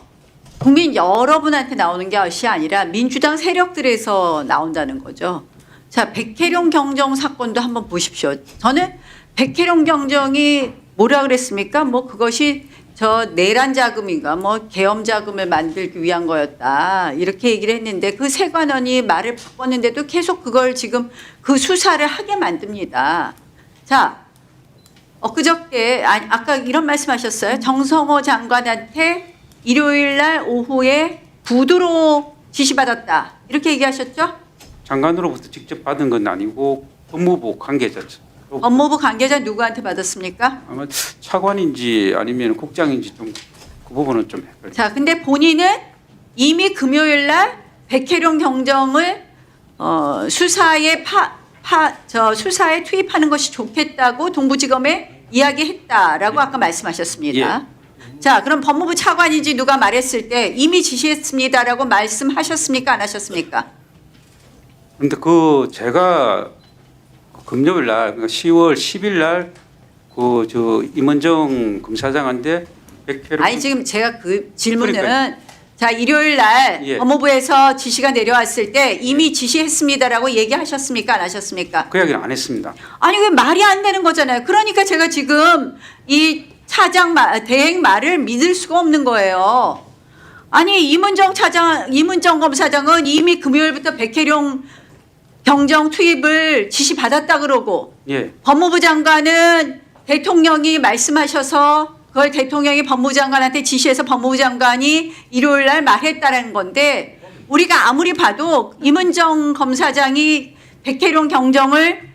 국민 여러분한테 나오는 것이 아니라 민주당 세력들에서 나온다는 거죠. 자, 백혜룡 경정 사건도 한번 보십시오. 저는 백혜룡 경정이 뭐라 그랬습니까? 뭐 그것이 저 내란 자금인가 뭐 계엄 자금을 만들기 위한 거였다 이렇게 얘기를 했는데 그 세관원이 말을 바꿨는데도 계속 그걸 지금 그 수사를 하게 만듭니다. 자, 엊그저께 아까 이런 말씀하셨어요. 정성호 장관한테 일요일 날 오후에 부두로 지시받았다 이렇게 얘기하셨죠? 장관으로부터 직접 받은 건 아니고 법무부 관계자죠. 법무부 관계자 누구한테 받았습니까? 아마 차관인지 아니면 국장인지 좀 그 부분은 좀 헷갈려요. 자, 근데 본인은 이미 금요일 날 백혜룡 경정을 수사에 수사에 투입하는 것이 좋겠다고 동부지검에 이야기했다라고 아까 말씀하셨습니다. 자, 그럼 법무부 차관인지 누가 말했을 때 이미 지시했습니다라고 말씀하셨습니까? 안 하셨습니까? 근데 그 제가 금요일 날 그러니까 10월 10일 날 그 저 임원정 검사장한테 백혜룡 아니 지금 제가 그 질문은 그러니까요. 자 일요일 날 예. 법무부에서 지시가 내려왔을 때 이미 지시했습니다라고 얘기하셨습니까? 안 하셨습니까? 그 이야기는 안 했습니다. 아니 왜 말이 안 되는 거잖아요. 그러니까 제가 지금 이 차장 대행 말을 믿을 수가 없는 거예요. 아니 이문정 검사장은 이미 금요일부터 백혜룡 경정 투입을 지시받았다 그러고 예. 법무부 장관은 대통령이 말씀하셔서 그걸 대통령이 법무부 장관한테 지시해서 법무부 장관이 일요일 날 말했다는 건데 우리가 아무리 봐도 임은정 검사장이 백혜룡 경정을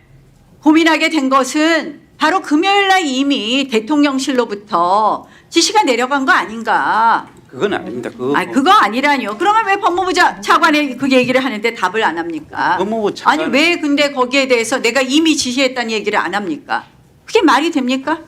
고민하게 된 것은 바로 금요일 날 이미 대통령실로부터 지시가 내려간 거 아닌가. 그건 아닙니다. 아니 그거 아니라니요. 그러면 왜 법무부 차관이 그 얘기를 하는데 답을 안 합니까? 법무부 차관 아니 왜 근데 거기에 대해서 내가 이미 지시했다는 얘기를 안 합니까? 그게 말이 됩니까?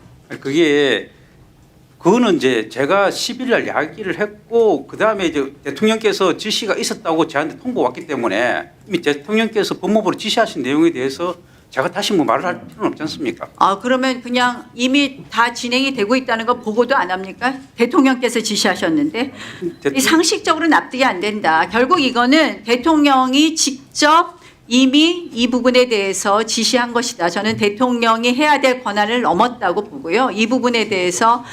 그거는 이제 제가 10일 날 이야기를 했고 그다음에 이제 대통령께서 지시가 있었다고 저한테 통보 왔기 때문에 이미 대통령께서 법무부로 지시하신 내용에 대해서 제가 다시 뭐 말을 할 필요는 없지 않습니까? 아 그러면 그냥 이미 다 진행이 되고 있다는 거 보고도 안 합니까? 대통령께서 지시하셨는데 이 상식적으로 납득이 안 된다. 결국 이거는 대통령이 직접 이미 이 부분에 대해서 지시한 것이다. 저는 대통령이 해야 될 권한을 넘었다고 보고요. 이 부분에 대해서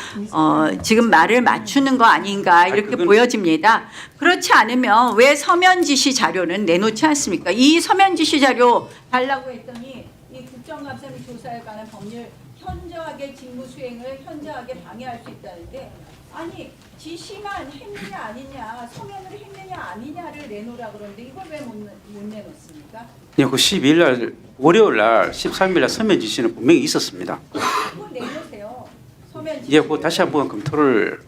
지금 말을 맞추는 거 아닌가 이렇게 보여집니다. 그렇지 않으면 왜 서면 지시 자료는 내놓지 않습니까? 이 서면 지시 자료 달라고 했더니 이 국정감사 및 조사에 관한 법률 현저하게 직무 수행을 현저하게 방해할 수 있다는데 아니 지시만 했느냐 아니냐 서면을 했느냐 아니냐를 내놓으라 그러는데 이걸 왜 못 내놓습니까? 예, 그 12일 날 월요일 날 13일 날 서면 지시는 분명히 있었습니다. 그거 내놓으세요. 서면 지시. 예, 그 다시 한번 검토를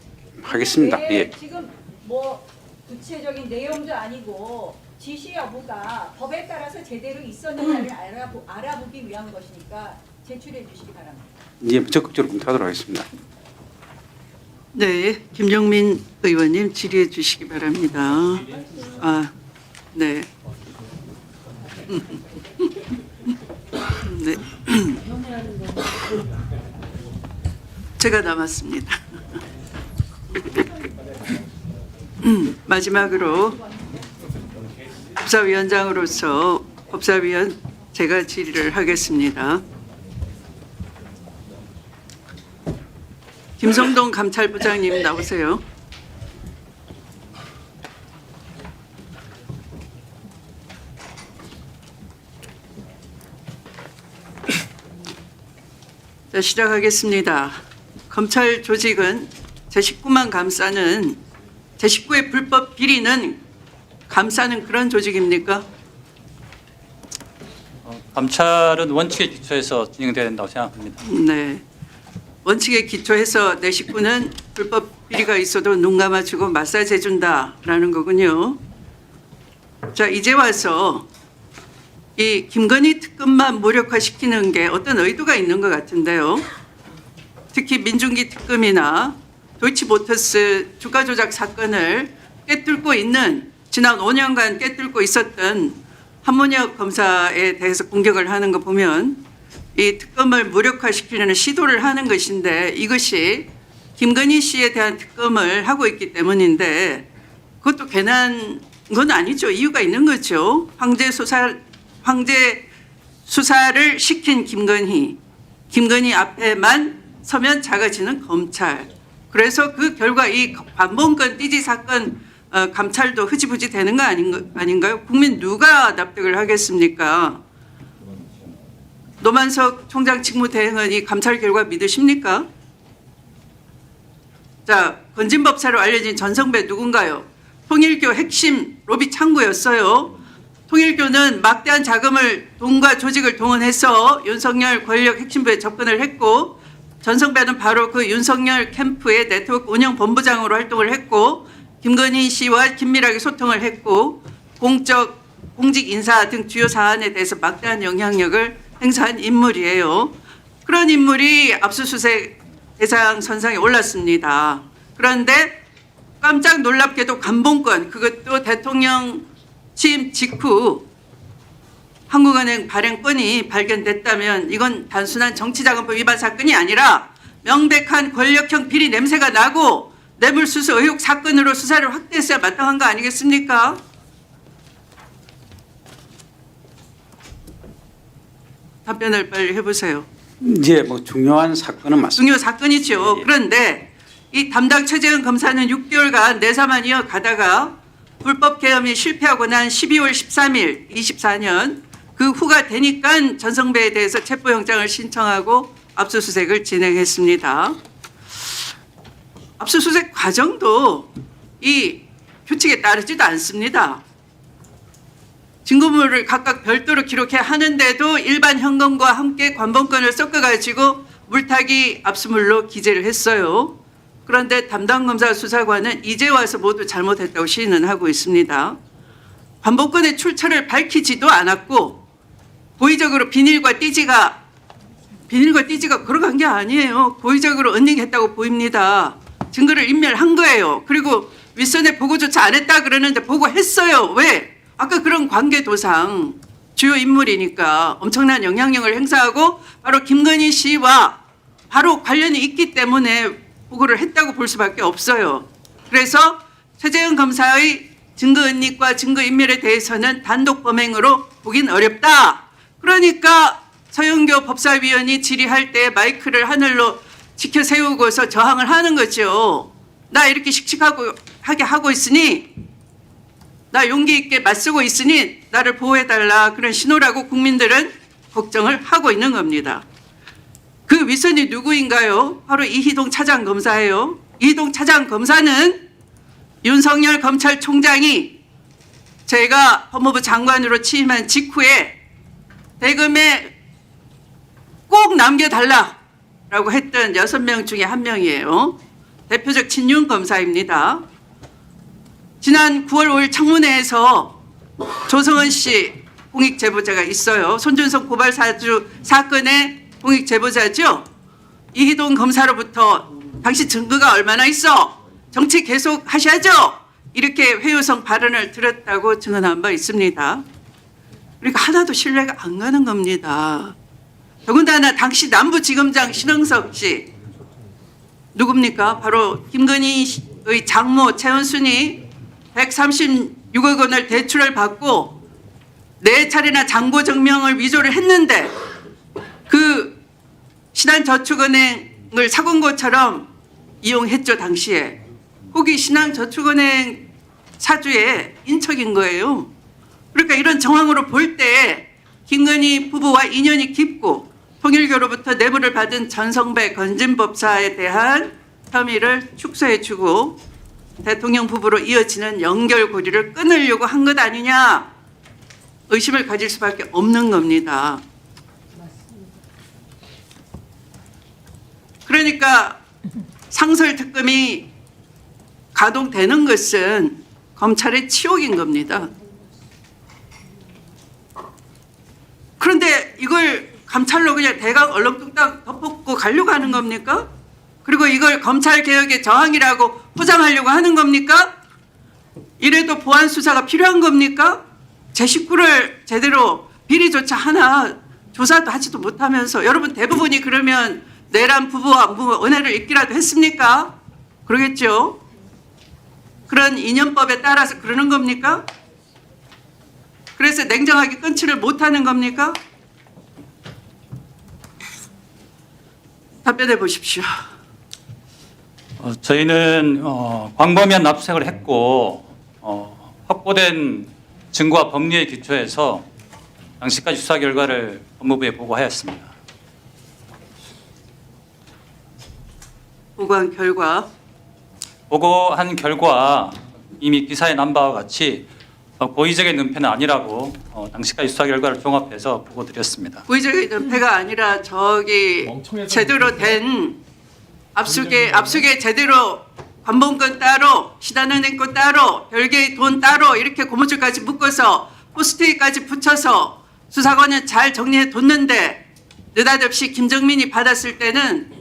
하겠습니다. 왜 예. 지금 뭐 구체적인 내용도 아니고 지시 여부가 법에 따라서 제대로 있었는지를 알아보기 위한 것이니까 제출해 주시기 바랍니다. 예, 적극적으로 검토하도록 하겠습니다. 네, 김종민 의원님 질의해 주시기 바랍니다. 아, 네. 네. 제가 남았습니다. 마지막으로 법사위원장으로서 법사위원 제가 질의를 하겠습니다. 김성동 감찰부장님 나오세요. 자, 시작하겠습니다. 검찰 조직은 제19만 감싸는 제19의 불법 비리는 감싸는 그런 조직입니까? 감찰은 원칙에 기초해서 진행돼야 된다고 생각합니다. 네. 원칙에 기초해서 내 식구는 불법 비리가 있어도 눈 감아주고 마사지 해준다라는 거군요. 자, 이제 와서 이 김건희 특검만 무력화시키는 게 어떤 의도가 있는 것 같은데요. 특히 민중기 특검이나 도이치모터스 주가 조작 사건을 꿰뚫고 있는 지난 5년간 꿰뚫고 있었던 한문혁 검사에 대해서 공격을 하는 거 보면 이 특검을 무력화시키려는 시도를 하는 것인데 황교안 김건희 씨에 대한 특검을 하고 있기 때문인데 그것도 괜한 건 아니죠. 이유가 있는 거죠. 황제 수사를 시킨 김건희 앞에만 서면 작아지는 검찰. 그래서 그 결과 이 관본권 띠지 사건 감찰도 흐지부지 되는 거 아닌가요? 국민 누가 납득을 하겠습니까? 노만석 총장 직무대행은 이 감찰 결과 믿으십니까? 자, 건진법사로 알려진 전성배 누군가요? 통일교 핵심 로비 창구였어요. 통일교는 막대한 자금을 돈과 조직을 동원해서 윤석열 권력 핵심부에 접근을 했고 전성배는 바로 그 윤석열 캠프의 네트워크 운영 본부장으로 활동을 했고 김건희 씨와 긴밀하게 소통을 했고 공직 인사 등 주요 사안에 대해서 막대한 영향력을 행사한 인물이에요. 그런 인물이 압수수색 대상 선상에 올랐습니다. 그런데 깜짝 놀랍게도 관본권, 그것도 대통령 취임 직후 한국은행 발행권이 발견됐다면 이건 단순한 정치자금법 위반 사건이 아니라 명백한 권력형 비리 냄새가 나고 뇌물수수 의혹 사건으로 수사를 확대했어야 마땅한 거 아니겠습니까? 답변을 빨리 해보세요. 이제 뭐 중요한 사건은 맞습니다. 중요 사건이죠. 그런데 이 담당 최재형 검사는 6개월간 내사만 이어가다가 불법 계엄이 실패하고 난 12월 13일 24년 그 후가 되니까 전성배에 대해서 체포영장을 신청하고 압수수색을 진행했습니다. 압수수색 과정도 이 규칙에 따르지도 않습니다. 증거물을 각각 별도로 기록해야 하는데도 일반 현금과 함께 관본권을 섞어가지고 물타기 압수물로 기재를 했어요. 그런데 담당 검사 수사관은 이제 와서 모두 잘못했다고 시인은 하고 있습니다. 관본권의 출처를 밝히지도 않았고 고의적으로 비닐과 띠지가 걸어간 게 아니에요. 고의적으로 은닉했다고 보입니다. 증거를 인멸한 거예요. 그리고 윗선에 보고조차 안 했다 그러는데 보고했어요. 왜? 아까 그런 관계도상 주요 인물이니까 엄청난 영향력을 행사하고 바로 김건희 씨와 바로 관련이 있기 때문에 보고를 했다고 볼 수밖에 없어요. 그래서 최재형 검사의 증거은닉과 증거인멸에 대해서는 단독 범행으로 보긴 어렵다. 그러니까 서영교 법사위원이 질의할 때 마이크를 하늘로 지켜 세우고서 저항을 하는 거죠. 나 이렇게 씩씩하게 하고 있으니 나 용기 있게 맞서고 있으니 나를 보호해달라 그런 신호라고 국민들은 걱정을 하고 있는 겁니다. 그 윗선이 누구인가요? 바로 이희동 차장검사예요. 이희동 차장검사는 윤석열 검찰총장이 제가 법무부 장관으로 취임한 직후에 대검에 꼭 남겨달라라고 했던 6명 중에 한 명이에요. 대표적 친윤 검사입니다. 지난 9월 5일 청문회에서 조성은 씨 공익 제보자가 있어요. 손준성 고발 사건의 공익 제보자죠. 이희동 검사로부터 당신 증거가 얼마나 있어? 정치 계속 하셔야죠. 이렇게 회유성 발언을 들었다고 증언한 바 있습니다. 그러니까 하나도 신뢰가 안 가는 겁니다. 더군다나 당시 남부지검장 신흥석 씨 누굽니까? 바로 김건희의 장모 최은순이 136억 원을 대출을 받고 4차례나 장고증명을 위조를 했는데 그 신한저축은행을 사공고처럼 이용했죠. 당시에. 거기 신한저축은행 사주의 인척인 거예요. 그러니까 이런 정황으로 볼 때 김건희 부부와 인연이 깊고 통일교로부터 뇌물을 받은 전성배 건진법사에 대한 혐의를 축소해주고 대통령 부부로 이어지는 연결고리를 끊으려고 한 것 아니냐 의심을 가질 수밖에 없는 겁니다. 그러니까 상설특검이 가동되는 것은 검찰의 치욕인 겁니다. 그런데 이걸 감찰로 그냥 대강 얼렁뚱땅 덮고 가려고 하는 겁니까? 그리고 이걸 검찰개혁의 저항이라고 포장하려고 하는 겁니까? 이래도 보안 수사가 필요한 겁니까? 제 식구를 제대로 비리조차 하나 조사도 하지도 못하면서 여러분 대부분이 그러면 내란 부부와 은혜를 잊기라도 했습니까? 그러겠죠. 그런 인연법에 따라서 그러는 겁니까? 그래서 냉정하게 끊지를 못하는 겁니까? 답변해 보십시오. 저희는 광범위한 납색을 했고 확보된 증거와 법리에 기초해서 당시까지 수사 결과를 법무부에 보고하였습니다. 보고한 결과 보고한 결과 이미 기사에 난 바와 같이 고의적인 은폐는 아니라고 당시까지 수사 결과를 종합해서 보고드렸습니다. 고의적인 은폐가 아니라 저기 제대로 된 압수계 제대로 관본권 따로 시단은행 건 따로 별개의 돈 따로 이렇게 고무줄까지 묶어서 포스트잇까지 붙여서 수사관은 잘 정리해 뒀는데 느닷없이 김정민이 받았을 때는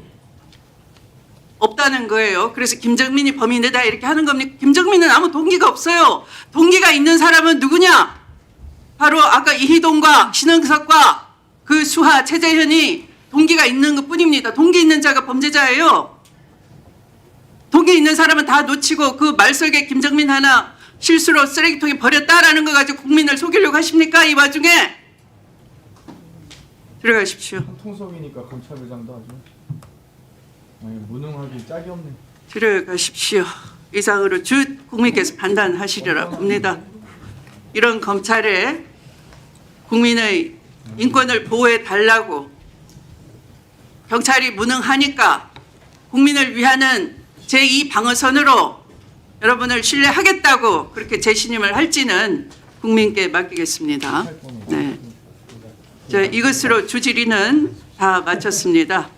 없다는 거예요. 그래서 김정민이 범인이다 이렇게 하는 겁니까? 김정민은 아무 동기가 없어요. 동기가 있는 사람은 누구냐? 바로 아까 이희동과 신흥석과 그 수하 최재현이 동기가 있는 것뿐입니다. 동기 있는 자가 범죄자예요. 동기 있는 사람은 다 놓치고 그 말석에 김정민 하나 실수로 쓰레기통에 버렸다라는 거 가지고 국민을 속이려고 하십니까? 이 와중에 들어가십시오. 통속이니까 검찰부장도 아주 무능하기 짝이 없네. 들어가십시오. 이상으로 국민께서 판단하시리라 봅니다. 이런 검찰에 국민의 인권을 보호해 달라고 경찰이 무능하니까 국민을 위하는 제2방어선으로 여러분을 신뢰하겠다고 그렇게 재신임을 할지는 국민께 맡기겠습니다. 네. 자, 이것으로 주질의는 다 마쳤습니다.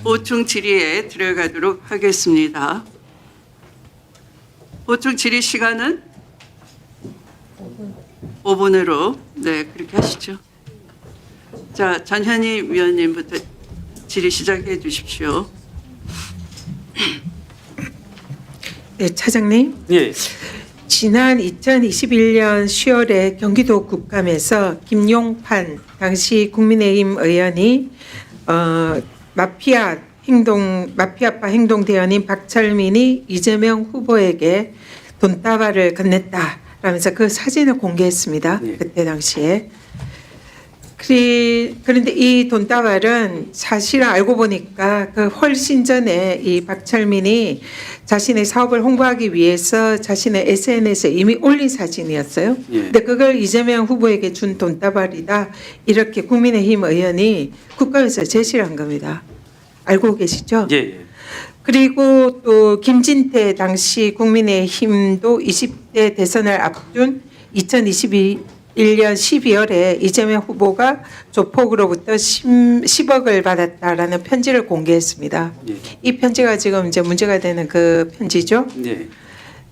보충 질의에 들어가도록 하겠습니다. 보충 질의 시간은 5분으로 네 그렇게 하시죠. 자, 전현희 위원님부터 질의 시작해 주십시오. 네, 차장님. 예. 지난 2021년 10월에 경기도 국감에서 김용판 당시 국민의힘 의원이 마피아파 행동대원인 박철민이 이재명 후보에게 돈다발을 건넸다라면서 그 사진을 공개했습니다. 네. 그때 당시에. 그런데 이 돈다발은 사실은 알고 보니까 그 훨씬 전에 이 박철민이 자신의 사업을 홍보하기 위해서 자신의 SNS에 이미 올린 사진이었어요. 예. 근데 그걸 이재명 후보에게 준 돈다발이다. 이렇게 국민의힘 의원이 국감에서 제시를 한 겁니다. 알고 계시죠? 예. 예. 그리고 또 김진태 당시 국민의힘도 20대 대선을 앞둔 2021년 12월에 이재명 후보가 조폭으로부터 10억을 받았다라는 편지를 공개했습니다. 예. 이 편지가 지금 이제 문제가 되는 그 편지죠. 예.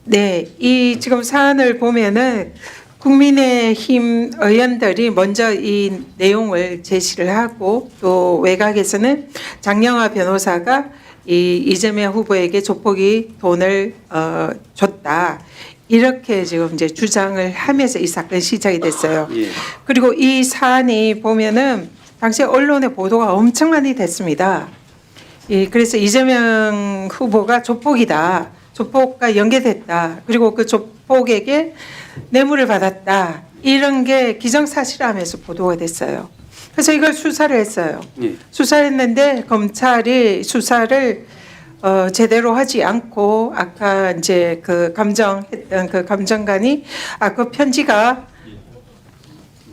네, 이 지금 사안을 보면은 국민의힘 의원들이 먼저 이 내용을 제시를 하고 또 외곽에서는 장영하 변호사가 이 이재명 후보에게 조폭이 돈을 줬다. 이렇게 지금 이제 주장을 하면서 이 사건이 시작이 됐어요. 예. 그리고 이 사안이 보면은 당시 언론의 보도가 엄청 많이 됐습니다. 그래서 이재명 후보가 조폭이다. 조폭과 연계됐다. 그리고 그 조폭에게 뇌물을 받았다. 이런 게 기정사실화하면서 보도가 됐어요. 그래서 이걸 수사를 했어요. 예. 수사를 했는데 검찰이 수사를 제대로 하지 않고 아까 이제 그 감정했던 그 감정관이 그 편지가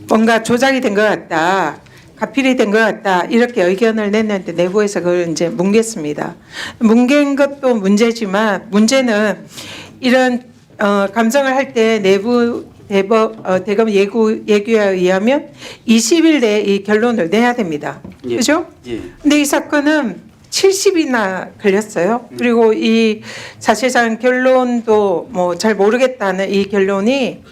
뭔가 조작이 된 것 같다. 가필이 된 것 같다. 이렇게 의견을 냈는데 내부에서 그걸 이제 뭉갰습니다. 뭉갠 것도 문제지만 문제는 이런 감정을 할 때 내부 대검 예규에 의하면 20일 내에 이 결론을 내야 됩니다. 예. 그죠? 예. 근데 이 사건은 70일이나 걸렸어요. 그리고 이 사실상 결론도 뭐 잘 모르겠다는 이 결론이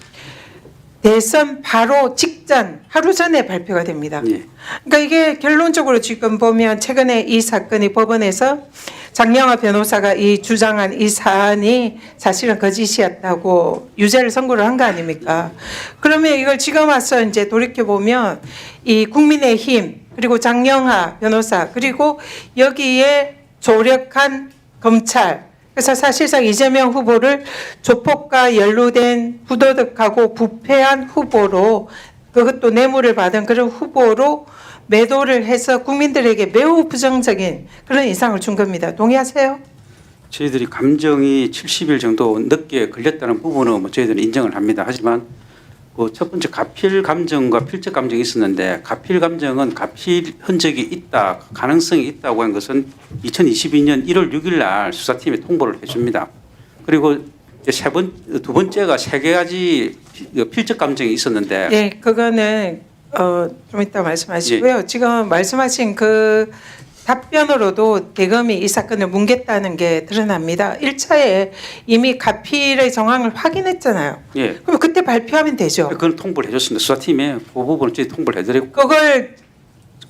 대선 바로 직전 하루 전에 발표가 됩니다. 예. 그러니까 이게 결론적으로 지금 보면 최근에 이 사건이 법원에서 장영하 변호사가 이 주장한 이 사안이 사실은 거짓이었다고 유죄를 선고를 한 거 아닙니까? 그러면 이걸 지금 와서 이제 돌이켜 보면 이 국민의힘 그리고 장영하 변호사 그리고 여기에 조력한 검찰, 그래서 사실상 이재명 후보를 조폭과 연루된 부도덕하고 부패한 후보로, 그것도 뇌물을 받은 그런 후보로 매도를 해서 국민들에게 매우 부정적인 그런 인상을 준 겁니다. 동의하세요? 저희들이 감정이 70일 정도 늦게 걸렸다는 부분은 뭐 저희들은 인정을 합니다. 하지만 그 첫 번째 가필 감정과 필적 감정이 있었는데, 가필 감정은 가필 흔적이 있다, 가능성이 있다고 한 것은 2022년 1월 6일 날 수사팀에 통보를 해줍니다. 그리고 이제 두 번째가 세 가지 필적 감정이 있었는데, 네, 그거는 좀 이따 말씀하시고요. 지금 말씀하신 그 답변으로도 대검이 이 사건을 뭉갰다는 게 드러납니다. 1차에 이미 가필의 정황을 확인했잖아요. 예, 그럼 그때 발표하면 되죠. 그건 통보를 해줬습니다. 수사팀에 그 부분을 저희 통보를 해드렸고, 그걸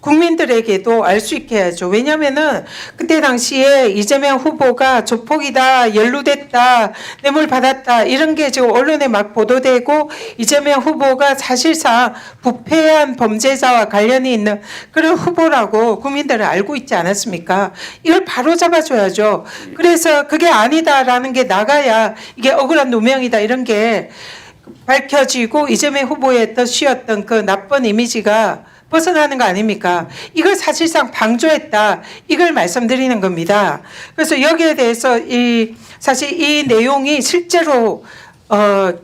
국민들에게도 알 수 있게 해야죠. 왜냐하면은 그때 당시에 이재명 후보가 조폭이다, 연루됐다, 뇌물 받았다 이런 게 지금 언론에 막 보도되고 이재명 후보가 사실상 부패한 범죄자와 관련이 있는 그런 후보라고 국민들은 알고 있지 않았습니까? 이걸 바로 잡아줘야죠. 그래서 그게 아니다라는 게 나가야 이게 억울한 누명이다 이런 게 밝혀지고 이재명 후보의 덫이었던 그 나쁜 이미지가 벗어나는 거 아닙니까? 이걸 사실상 방조했다. 이걸 말씀드리는 겁니다. 그래서 여기에 대해서 사실 이 내용이 실제로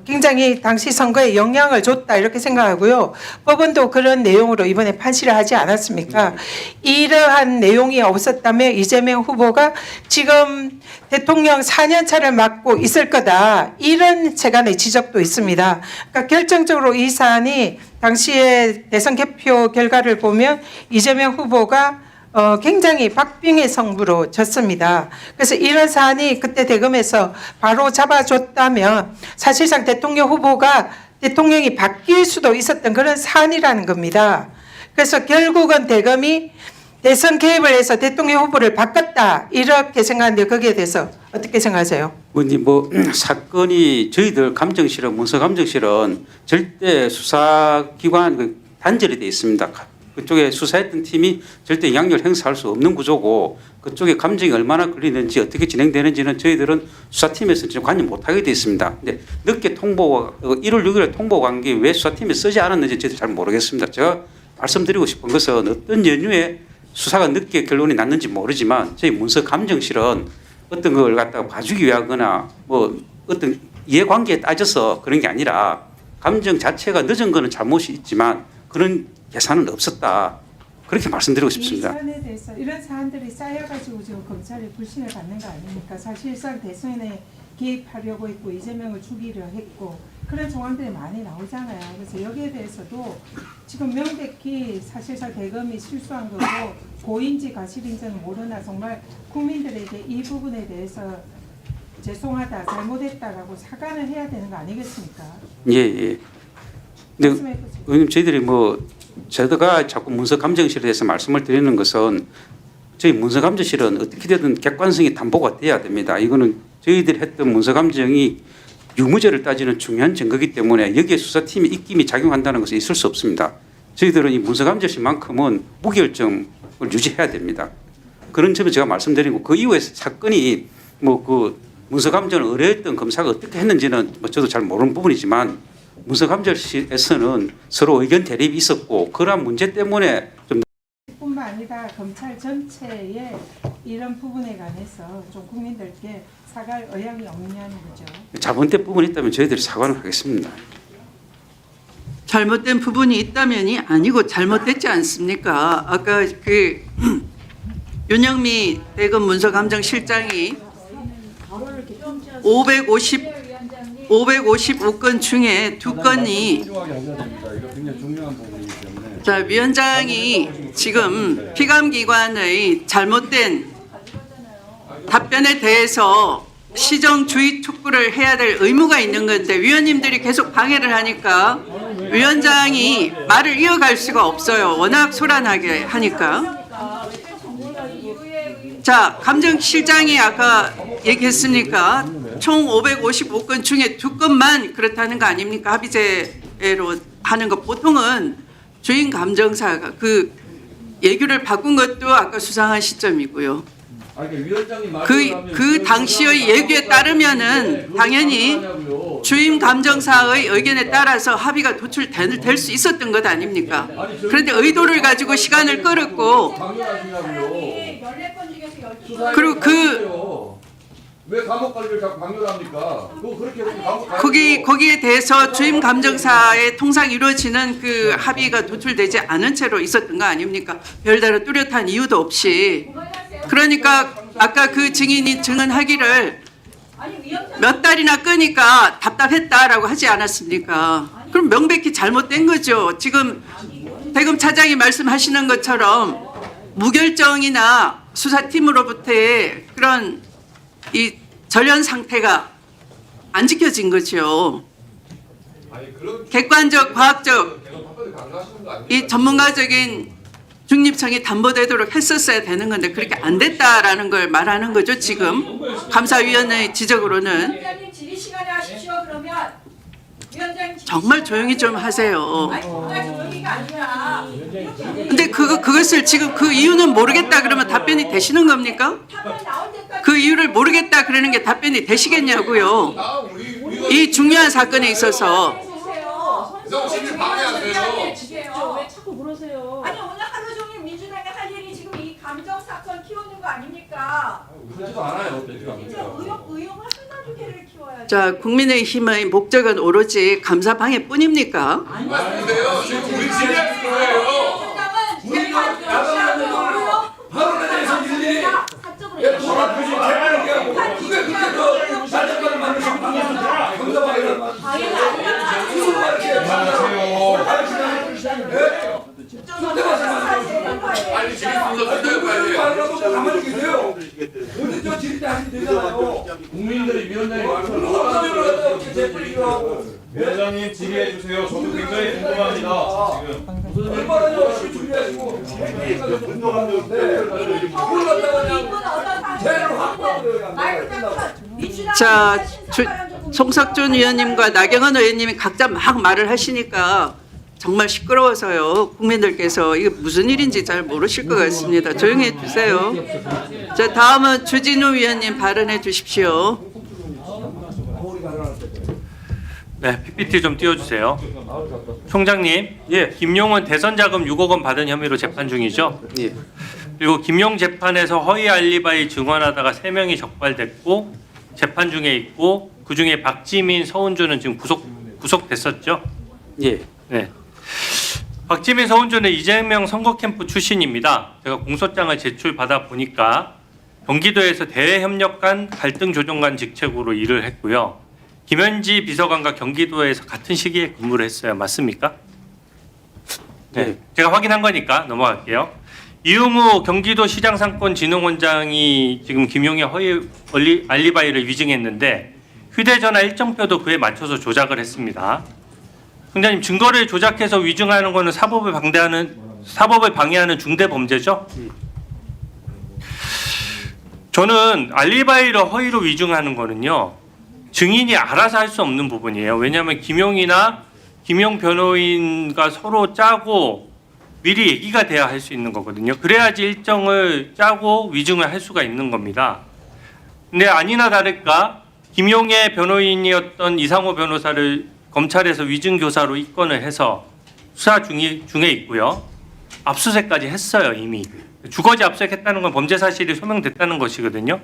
굉장히 당시 선거에 영향을 줬다 이렇게 생각하고요. 법원도 그런 내용으로 이번에 판시를 하지 않았습니까? 이러한 내용이 없었다면 이재명 후보가 지금 대통령 4년 차를 맡고 있을 거다. 이런 세간의 지적도 있습니다. 그러니까 결정적으로 이 사안이 당시의 대선 개표 결과를 보면 이재명 후보가 굉장히 박빙의 승부로 졌습니다. 그래서 이런 사안이 그때 대검에서 바로 잡아줬다면 사실상 대통령 후보가 대통령이 바뀔 수도 있었던 그런 사안이라는 겁니다. 그래서 결국은 대검이 대선 개입을 해서 대통령 후보를 바꿨다 이렇게 생각하는데 거기에 대해서 어떻게 생각하세요? 의원님, 사건이 저희들 감정실은, 문서감정실은 절대 수사기관 단절이 되어 있습니다. 그쪽에 수사했던 팀이 절대 영향력을 행사할 수 없는 구조고, 그쪽에 감정이 얼마나 걸리는지 어떻게 진행되는지는 저희들은 수사팀에서 지금 관여 못하게 되어 있습니다. 근데 늦게 1월 6일에 통보가 간 게 왜 수사팀에 쓰지 않았는지 저희도 잘 모르겠습니다. 제가 말씀드리고 싶은 것은 어떤 연유에 수사가 늦게 결론이 났는지 모르지만 저희 문서감정실은 어떤 걸 갖다가 봐주기 위하거나 어떤 이해관계에 따져서 그런 게 아니라 감정 자체가 늦은 거는 잘못이 있지만 그런 계산은 없었다. 그렇게 말씀드리고 싶습니다. 이 사안에 대해서 이런 사안들이 쌓여가지고 지금 검찰이 불신을 받는 거 아닙니까? 사실상 대선에 개입하려고 했고 이재명을 죽이려 했고 그런 정황들이 많이 나오잖아요. 그래서 여기에 대해서도 지금 명백히 사실상 대검이 실수한 거고 고인지 가실인지는 모르나 정말 국민들에게 이 부분에 대해서 죄송하다, 잘못했다라고 사과를 해야 되는 거 아니겠습니까? 예. 근데 의원님, 저희들이 제가 자꾸 문서감정실에 대해서 말씀을 드리는 것은 저희 문서감정실은 어떻게 되든 객관성이 담보가 돼야 됩니다. 이거는 저희들이 했던 문서감정이 유무죄를 따지는 중요한 증거이기 때문에 여기에 수사팀이 입김이 작용한다는 것은 있을 수 없습니다. 저희들은 이 문서감정실만큼은 무결점을 유지해야 됩니다. 그런 점을 제가 말씀드리고 그 이후에 사건이 그 문서감정을 의뢰했던 검사가 어떻게 했는지는 저도 잘 모르는 부분이지만 문서감정실에서는 서로 의견 대립이 있었고 그러한 문제 때문에 좀 뿐만 아니라 검찰 전체의 이런 부분에 관해서 좀 국민들께 사과할 의향이 없냐는 거죠. 잘못된 부분이 있다면 저희들이 사과를 하겠습니다. 잘못된 부분이 있다면이 아니고 잘못됐지 않습니까? 아까 윤영미 대검 문서감정실장이 555건 중에 2건이 자, 위원장이 지금 피감기관의 잘못된 답변에 대해서 시정주의 촉구를 해야 될 의무가 있는 건데 위원님들이 계속 방해를 하니까 위원장이 말을 이어갈 수가 없어요. 워낙 소란하게 하니까. 자, 감정실장이 아까 얘기했습니까? 총 555건 중에 2건만 그렇다는 거 아닙니까? 합의제로 하는 거. 보통은 주임 감정사가 그 예규를 바꾼 것도 아까 수상한 시점이고요. 그 당시의 예규에 따르면은 당연히 주임 감정사의 의견에 따라서 합의가 도출될 수 있었던 것 아닙니까? 그런데 의도를 가지고 시간을 끌었고, 그리고 왜 감옥 관리를 자꾸 강요를 합니까? 그거 그렇게 감옥 관리 거기에 대해서 주임 감정사의 통상 이루어지는 그 합의가 도출되지 않은 채로 있었던 거 아닙니까? 별다른 뚜렷한 이유도 없이. 그러니까 아까 그 증인이 증언하기를 몇 달이나 끄니까 답답했다라고 하지 않았습니까? 그럼 명백히 잘못된 거죠. 지금 대검 차장이 말씀하시는 것처럼 무결정이나 수사팀으로부터의 그런 이 전련 상태가 안 지켜진 거죠. 객관적, 과학적, 이 전문가적인 중립성이 담보되도록 했었어야 되는 건데 그렇게 안 됐다라는 걸 말하는 거죠. 지금 감사위원회의 지적으로는. 위원장님 질의 시간에 하십시오. 그러면 위원장님 정말 조용히 좀 하세요. 아니 정말 조용히가 아니라 근데 그것을 지금 그 이유는 모르겠다 그러면 답변이 되시는 겁니까? 한번 나올 때까지 그 이유를 모르겠다 그러는 게 답변이 되시겠냐고요. 이 중요한 사건에 있어서. 선생님 방해하세요. 왜 자꾸 그러세요? 아니 오늘 하루 종일 민주당이 할 일이 지금 이 감정 사건 키우는 거 아닙니까? 그렇지도 않아요. 진짜 의혹을 하나도 개를 키워야지. 자, 국민의힘의 목적은 오로지 감사 방해뿐입니까? 아닌데요. 지금 우리 진행 거예요. 바로 내서 일일이 바로 표시 제발 얘기하고 그게 그렇게 더 사정관을 만드시고 감사방해를 아니 지금 가만히 계세요. 오늘 저 질의 하시면 되잖아요. 국민들이 위원장이 위원장님 질의해 주세요. 저도 굉장히 궁금합니다. 지금 얼마나 열심히 준비하시고 그걸 갖다가 그냥 죄를 확보하고요. 자, 송석준 의원님과 나경원 의원님이 각자 막 말을 하시니까 정말 시끄러워서요. 국민들께서 이게 무슨 일인지 잘 모르실 것 같습니다. 조용히 해주세요. 자, 다음은 주진우 위원님 발언해 주십시오. 네, PPT 좀 띄워주세요. 총장님, 김용은 대선 자금 6억 원 받은 혐의로 재판 중이죠? 예. 그리고 김용 재판에서 허위 알리바이 증언하다가 3명이 적발됐고 재판 중에 있고 그 중에 박지민, 서운주는 지금 구속됐었죠? 예. 네. 박지민, 서운주는 이재명 선거 캠프 출신입니다. 제가 공소장을 제출받아 보니까 경기도에서 대외협력관, 갈등조정관 직책으로 일을 했고요. 김현지 비서관과 경기도에서 같은 시기에 근무를 했어요. 맞습니까? 네. 제가 확인한 거니까 넘어갈게요. 이용우 경기도시장 상권진흥원장이 지금 김용의 허위 알리바이를 위증했는데 휴대전화 일정표도 그에 맞춰서 조작을 했습니다. 총장님, 증거를 조작해서 위증하는 것은 사법을 방해하는 중대 범죄죠? 저는 알리바이를 허위로 위증하는 거는요, 증인이 알아서 할 수 없는 부분이에요. 왜냐하면 김용 변호인과 서로 짜고 미리 얘기가 돼야 할 수 있는 거거든요. 그래야지 일정을 짜고 위증을 할 수가 있는 겁니다. 근데 아니나 다를까 김용의 변호인이었던 이상호 변호사를 검찰에서 위증교사로 입건을 해서 수사 중에 있고요. 압수수색까지 했어요. 이미. 주거지 압수수색했다는 건 범죄 사실이 소명됐다는 것이거든요.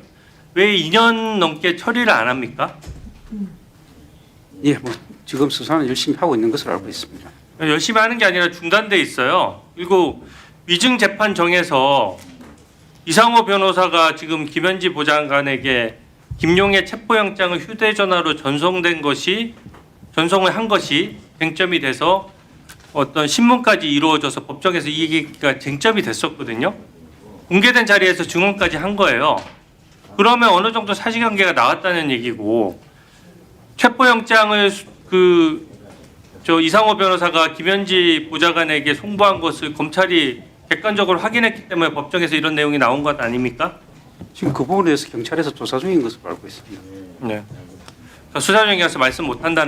왜 2년 넘게 처리를 안 합니까? 예, 뭐 지금 수사는 열심히 하고 있는 것으로 알고 있습니다. 열심히 하는 게 아니라 중단돼 있어요. 그리고 위증 재판 정에서 이상호 변호사가 지금 김현지 보좌관에게 김용의 체포영장을 휴대전화로 전송을 한 것이 쟁점이 돼서 어떤 신문까지 이루어져서 법정에서 이 얘기가 쟁점이 됐었거든요. 공개된 자리에서 증언까지 한 거예요. 그러면 어느 정도 사실관계가 나왔다는 얘기고, 체포영장을 이상호 변호사가 김현지 보좌관에게 송부한 것을 검찰이 객관적으로 확인했기 때문에 법정에서 이런 내용이 나온 것 아닙니까? 지금 그 부분에 대해서 경찰에서 조사 중인 것으로 알고 있습니다. 네. 수사 중이라서 말씀 못한다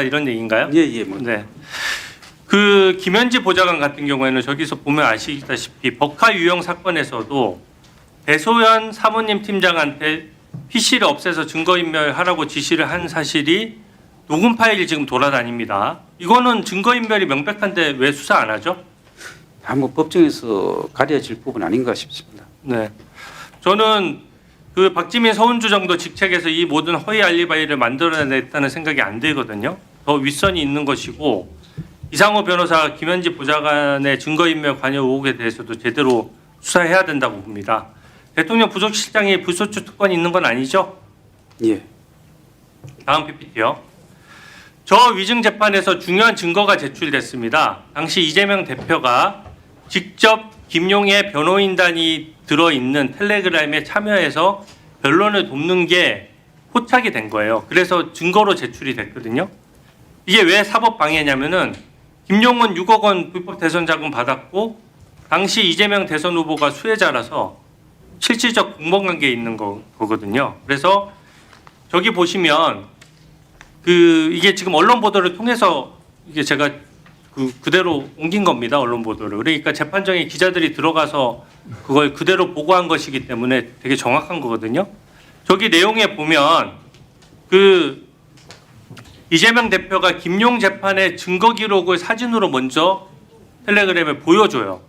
이런 얘기인가요? 예. 네. 그 김현지 보좌관 같은 경우에는 저기서 보면 아시다시피 법카 유형 사건에서도 배소연 사모님 팀장한테 PC를 없애서 증거인멸하라고 지시를 한 사실이 녹음 파일이 지금 돌아다닙니다. 이거는 증거인멸이 명백한데 왜 수사 안 하죠? 뭐 법정에서 가려질 부분 아닌가 싶습니다. 네. 저는 그 박지민 서훈주 정도 직책에서 이 모든 허위 알리바이를 만들어냈다는 생각이 안 들거든요. 더 윗선이 있는 것이고 이상호 변호사 김현지 보좌관의 증거인멸 관여 의혹에 대해서도 제대로 수사해야 된다고 봅니다. 대통령 부속실장이 불소추 특권이 있는 건 아니죠? 예. 다음 PPT요. 저 위증 재판에서 중요한 증거가 제출됐습니다. 당시 이재명 대표가 직접 김용의 변호인단이 들어있는 텔레그램에 참여해서 변론을 돕는 게 포착이 된 거예요. 그래서 증거로 제출이 됐거든요. 이게 왜 사법방해냐면은 김용은 6억 원 불법 대선 자금 받았고 당시 이재명 대선 후보가 수혜자라서 실질적 공범관계에 있는 거거든요. 그래서 저기 보시면 이게 지금 언론 보도를 통해서 이게 제가 그대로 옮긴 겁니다. 언론 보도를. 그러니까 재판정에 기자들이 들어가서 그걸 그대로 보고한 것이기 때문에 되게 정확한 거거든요. 저기 내용에 보면 이재명 대표가 김용 재판의 증거 기록을 사진으로 먼저 텔레그램에 보여줘요.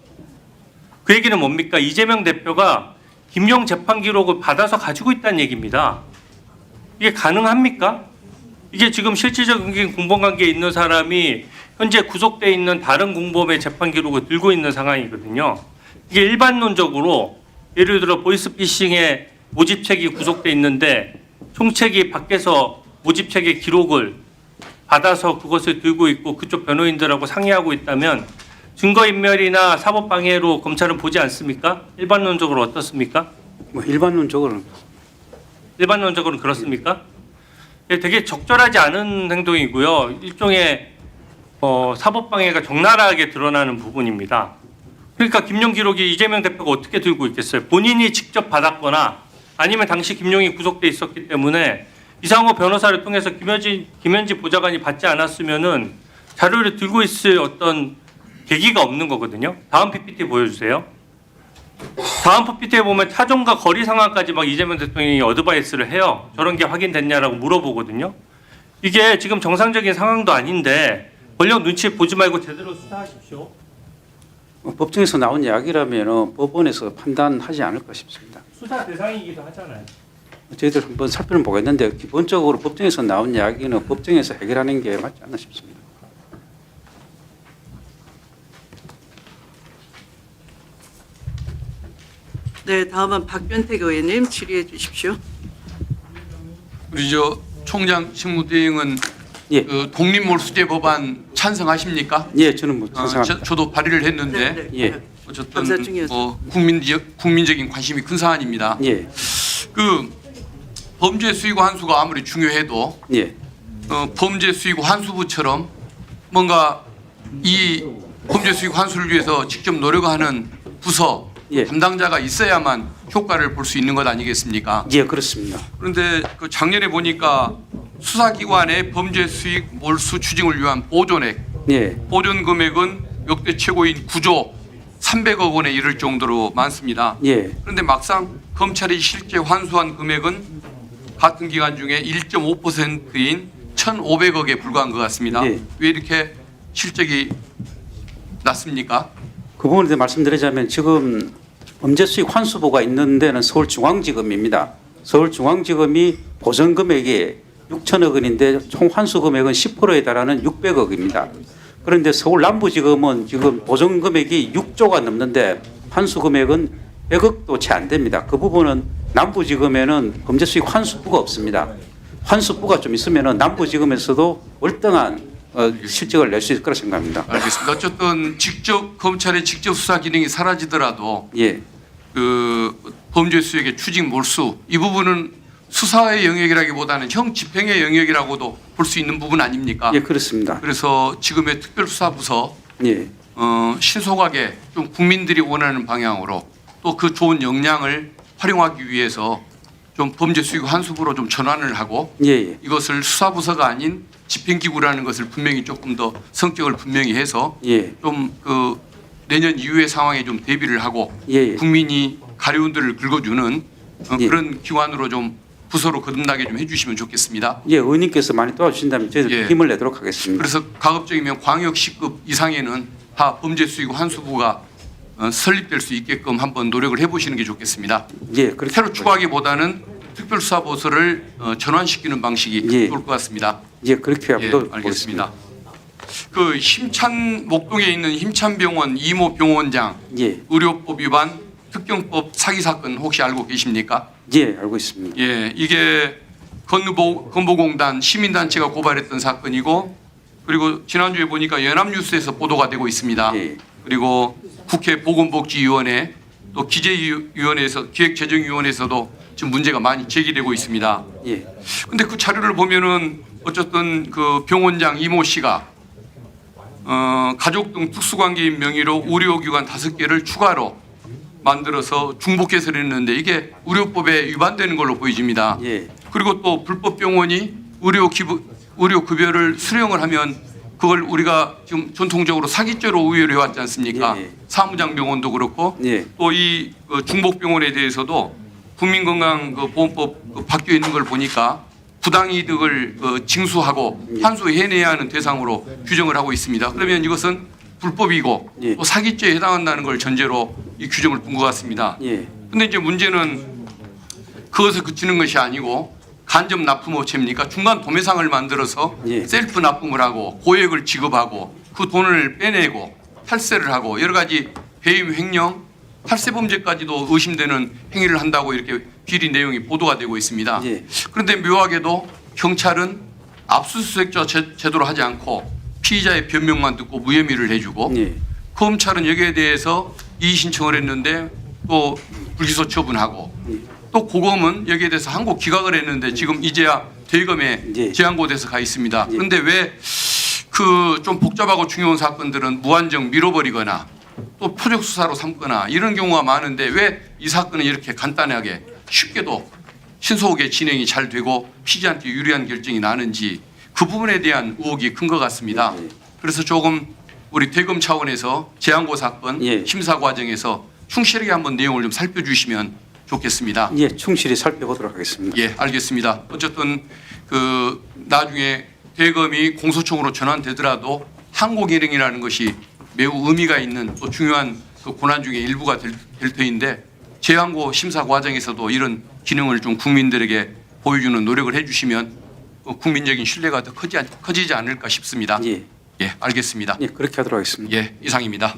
그 얘기는 뭡니까? 이재명 대표가 김용 재판 기록을 받아서 가지고 있다는 얘기입니다. 이게 가능합니까? 이게 지금 실질적인 공범관계에 있는 사람이 현재 구속돼 있는 다른 공범의 재판 기록을 들고 있는 상황이거든요. 이게 일반론적으로 예를 들어 보이스피싱의 모집책이 구속돼 있는데 총책이 밖에서 모집책의 기록을 받아서 그것을 들고 있고 그쪽 변호인들하고 상의하고 있다면 증거인멸이나 사법방해로 검찰은 보지 않습니까? 일반론적으로 어떻습니까? 일반론적으로는 그렇습니까? 되게 적절하지 않은 행동이고요. 일종의 사법방해가 적나라하게 드러나는 부분입니다. 그러니까 김용 기록이 이재명 대표가 어떻게 들고 있겠어요? 본인이 직접 받았거나 아니면 당시 김용이 구속돼 있었기 때문에 이상호 변호사를 통해서 김현지 보좌관이 받지 않았으면은 자료를 들고 있을 어떤 계기가 없는 거거든요. 다음 PPT 보여주세요. 다음 PPT에 보면 타종과 거리 상황까지 막 이재명 대통령이 어드바이스를 해요. 저런 게 확인됐냐라고 물어보거든요. 이게 지금 정상적인 상황도 아닌데 권력 눈치 보지 말고 제대로 수사하십시오. 법정에서 나온 이야기라면 법원에서 판단하지 않을까 싶습니다. 수사 대상이기도 하잖아요. 저희들 한번 살펴는 보겠는데 기본적으로 법정에서 나온 이야기는 법정에서 해결하는 게 맞지 않나 싶습니다. 네, 다음은 박변택 의원님 질의해 주십시오. 우리 총장 직무대행은 예. 그 독립몰수제 법안 찬성하십니까? 예, 저는 찬성합니다. 저도 발의를 했는데 네, 네. 예. 감사 어쨌든 중이어서. 국민적인 관심이 큰 사안입니다. 예. 그 범죄 수익 환수가 아무리 중요해도 예. 범죄 수익 환수부처럼 뭔가 이 범죄 수익 환수를 위해서 직접 노력하는 부서 예. 담당자가 있어야만 효과를 볼 수 있는 것 아니겠습니까? 예, 그렇습니다. 그런데 그 작년에 보니까 수사기관의 범죄 수익 몰수 추징을 위한 보존액, 예. 보존 금액은 역대 최고인 9조 300억 원에 이를 정도로 많습니다. 예. 그런데 막상 검찰이 실제 환수한 금액은 같은 기간 중에 1.5%인 1,500억에 불과한 것 같습니다. 예. 왜 이렇게 실적이 낮습니까? 그 부분에 대해 말씀드리자면 지금 범죄 수익 환수부가 있는 데는 서울중앙지검입니다. 서울중앙지검이 보전 금액이 6천억 원인데 총 환수 금액은 10%에 달하는 600억입니다. 그런데 서울 남부지검은 지금 보전 금액이 6조가 넘는데 환수 금액은 100억도 채 안 됩니다. 그 부분은 남부지검에는 범죄 수익 환수부가 없습니다. 환수부가 좀 있으면 남부지검에서도 월등한 실적을 낼 수 있을 거라 생각합니다. 알겠습니다. 어쨌든 검찰의 직접 수사 기능이 사라지더라도 예. 그 범죄 수익의 추징 몰수 이 부분은 수사의 영역이라기보다는 형 집행의 영역이라고도 볼 수 있는 부분 아닙니까? 예, 그렇습니다. 그래서 지금의 특별수사부서 예. 신속하게 좀 국민들이 원하는 방향으로 또 그 좋은 역량을 활용하기 위해서 좀 범죄 수익 환수부로 좀 전환을 하고 예, 예. 이것을 수사부서가 아닌 집행기구라는 것을 분명히 조금 더 성격을 분명히 해서 예. 좀 그 내년 이후의 상황에 좀 대비를 하고 예, 예. 국민이 가려운들을 긁어주는 예. 그런 기관으로 좀 부서로 거듭나게 좀 해주시면 좋겠습니다. 예, 의원님께서 많이 도와주신다면 저희도 예. 힘을 내도록 하겠습니다. 그래서 가급적이면 광역시급 이상에는 다 범죄수익 환수부가 설립될 수 있게끔 한번 노력을 해보시는 게 좋겠습니다. 예, 그렇게 새로 추가하기보다는 특별수사부서를 전환시키는 방식이 예. 좋을 것 같습니다. 예, 그렇게 예, 하도록 알겠습니다. 그 힘찬 목동에 있는 힘찬병원 이모 병원장 예, 의료법 위반 특경법 사기 사건 혹시 알고 계십니까? 예, 알고 있습니다. 예, 이게 건보공단 시민단체가 고발했던 사건이고 그리고 지난주에 보니까 연합뉴스에서 보도가 되고 있습니다. 예. 그리고 국회 보건복지위원회 또 기재위원회에서 기획재정위원회에서도 지금 문제가 많이 제기되고 있습니다. 예, 근데 그 자료를 보면은 어쨌든 그 병원장 이모 씨가 가족 등 특수관계인 명의로 의료기관 5개를 추가로 만들어서 중복 개설을 했는데 이게 의료법에 위반되는 걸로 보여집니다. 예, 그리고 또 불법 병원이 의료급여를 수령을 하면 그걸 우리가 지금 전통적으로 사기죄로 우회를 해왔지 않습니까? 예, 예. 사무장병원도 그렇고 예, 또 이 중복병원에 대해서도 국민건강보험법 바뀌어 있는 걸 보니까 부당이득을 징수하고 환수해내야 하는 대상으로 규정을 하고 있습니다. 그러면 이것은 불법이고 예. 또 사기죄에 해당한다는 걸 전제로 이 규정을 둔 것 같습니다. 예, 근데 이제 문제는 그것에 그치는 것이 아니고 간접 납품업체입니까? 중간 도매상을 만들어서 예. 셀프 납품을 하고 고액을 지급하고 그 돈을 빼내고 탈세를 하고 여러 가지 배임 횡령, 탈세 범죄까지도 의심되는 행위를 한다고 이렇게 비리 내용이 보도가 되고 있습니다. 예. 그런데 묘하게도 경찰은 압수수색자 제도로 하지 않고 피의자의 변명만 듣고 무혐의를 해주고 예, 검찰은 여기에 대해서 이의 신청을 했는데 또 불기소 처분하고 또 고검은 여기에 대해서 항고 기각을 했는데 지금 이제야 대검에 예. 재항고돼서 가 있습니다. 그런데 왜 그 좀 복잡하고 중요한 사건들은 무한정 밀어버리거나 또 표적 수사로 삼거나 이런 경우가 많은데 왜 이 사건은 이렇게 간단하게 쉽게도 신속하게 진행이 잘 되고 피의자한테 유리한 결정이 나는지 그 부분에 대한 의혹이 큰 것 같습니다. 그래서 조금 우리 대검 차원에서 재항고 사건 예. 심사 과정에서 충실하게 한번 내용을 좀 살펴주시면 좋겠습니다. 예, 충실히 살펴보도록 하겠습니다. 예, 알겠습니다. 어쨌든 그 나중에 대검이 공소청으로 전환되더라도 항고 기능이라는 것이 매우 의미가 있는 또 중요한 그 고난 중의 일부가 될 터인데 재항고 심사 과정에서도 이런 기능을 좀 국민들에게 보여주는 노력을 해주시면 국민적인 신뢰가 더 커지지 않을까 싶습니다. 예, 예, 알겠습니다. 예, 그렇게 하도록 하겠습니다. 예, 이상입니다.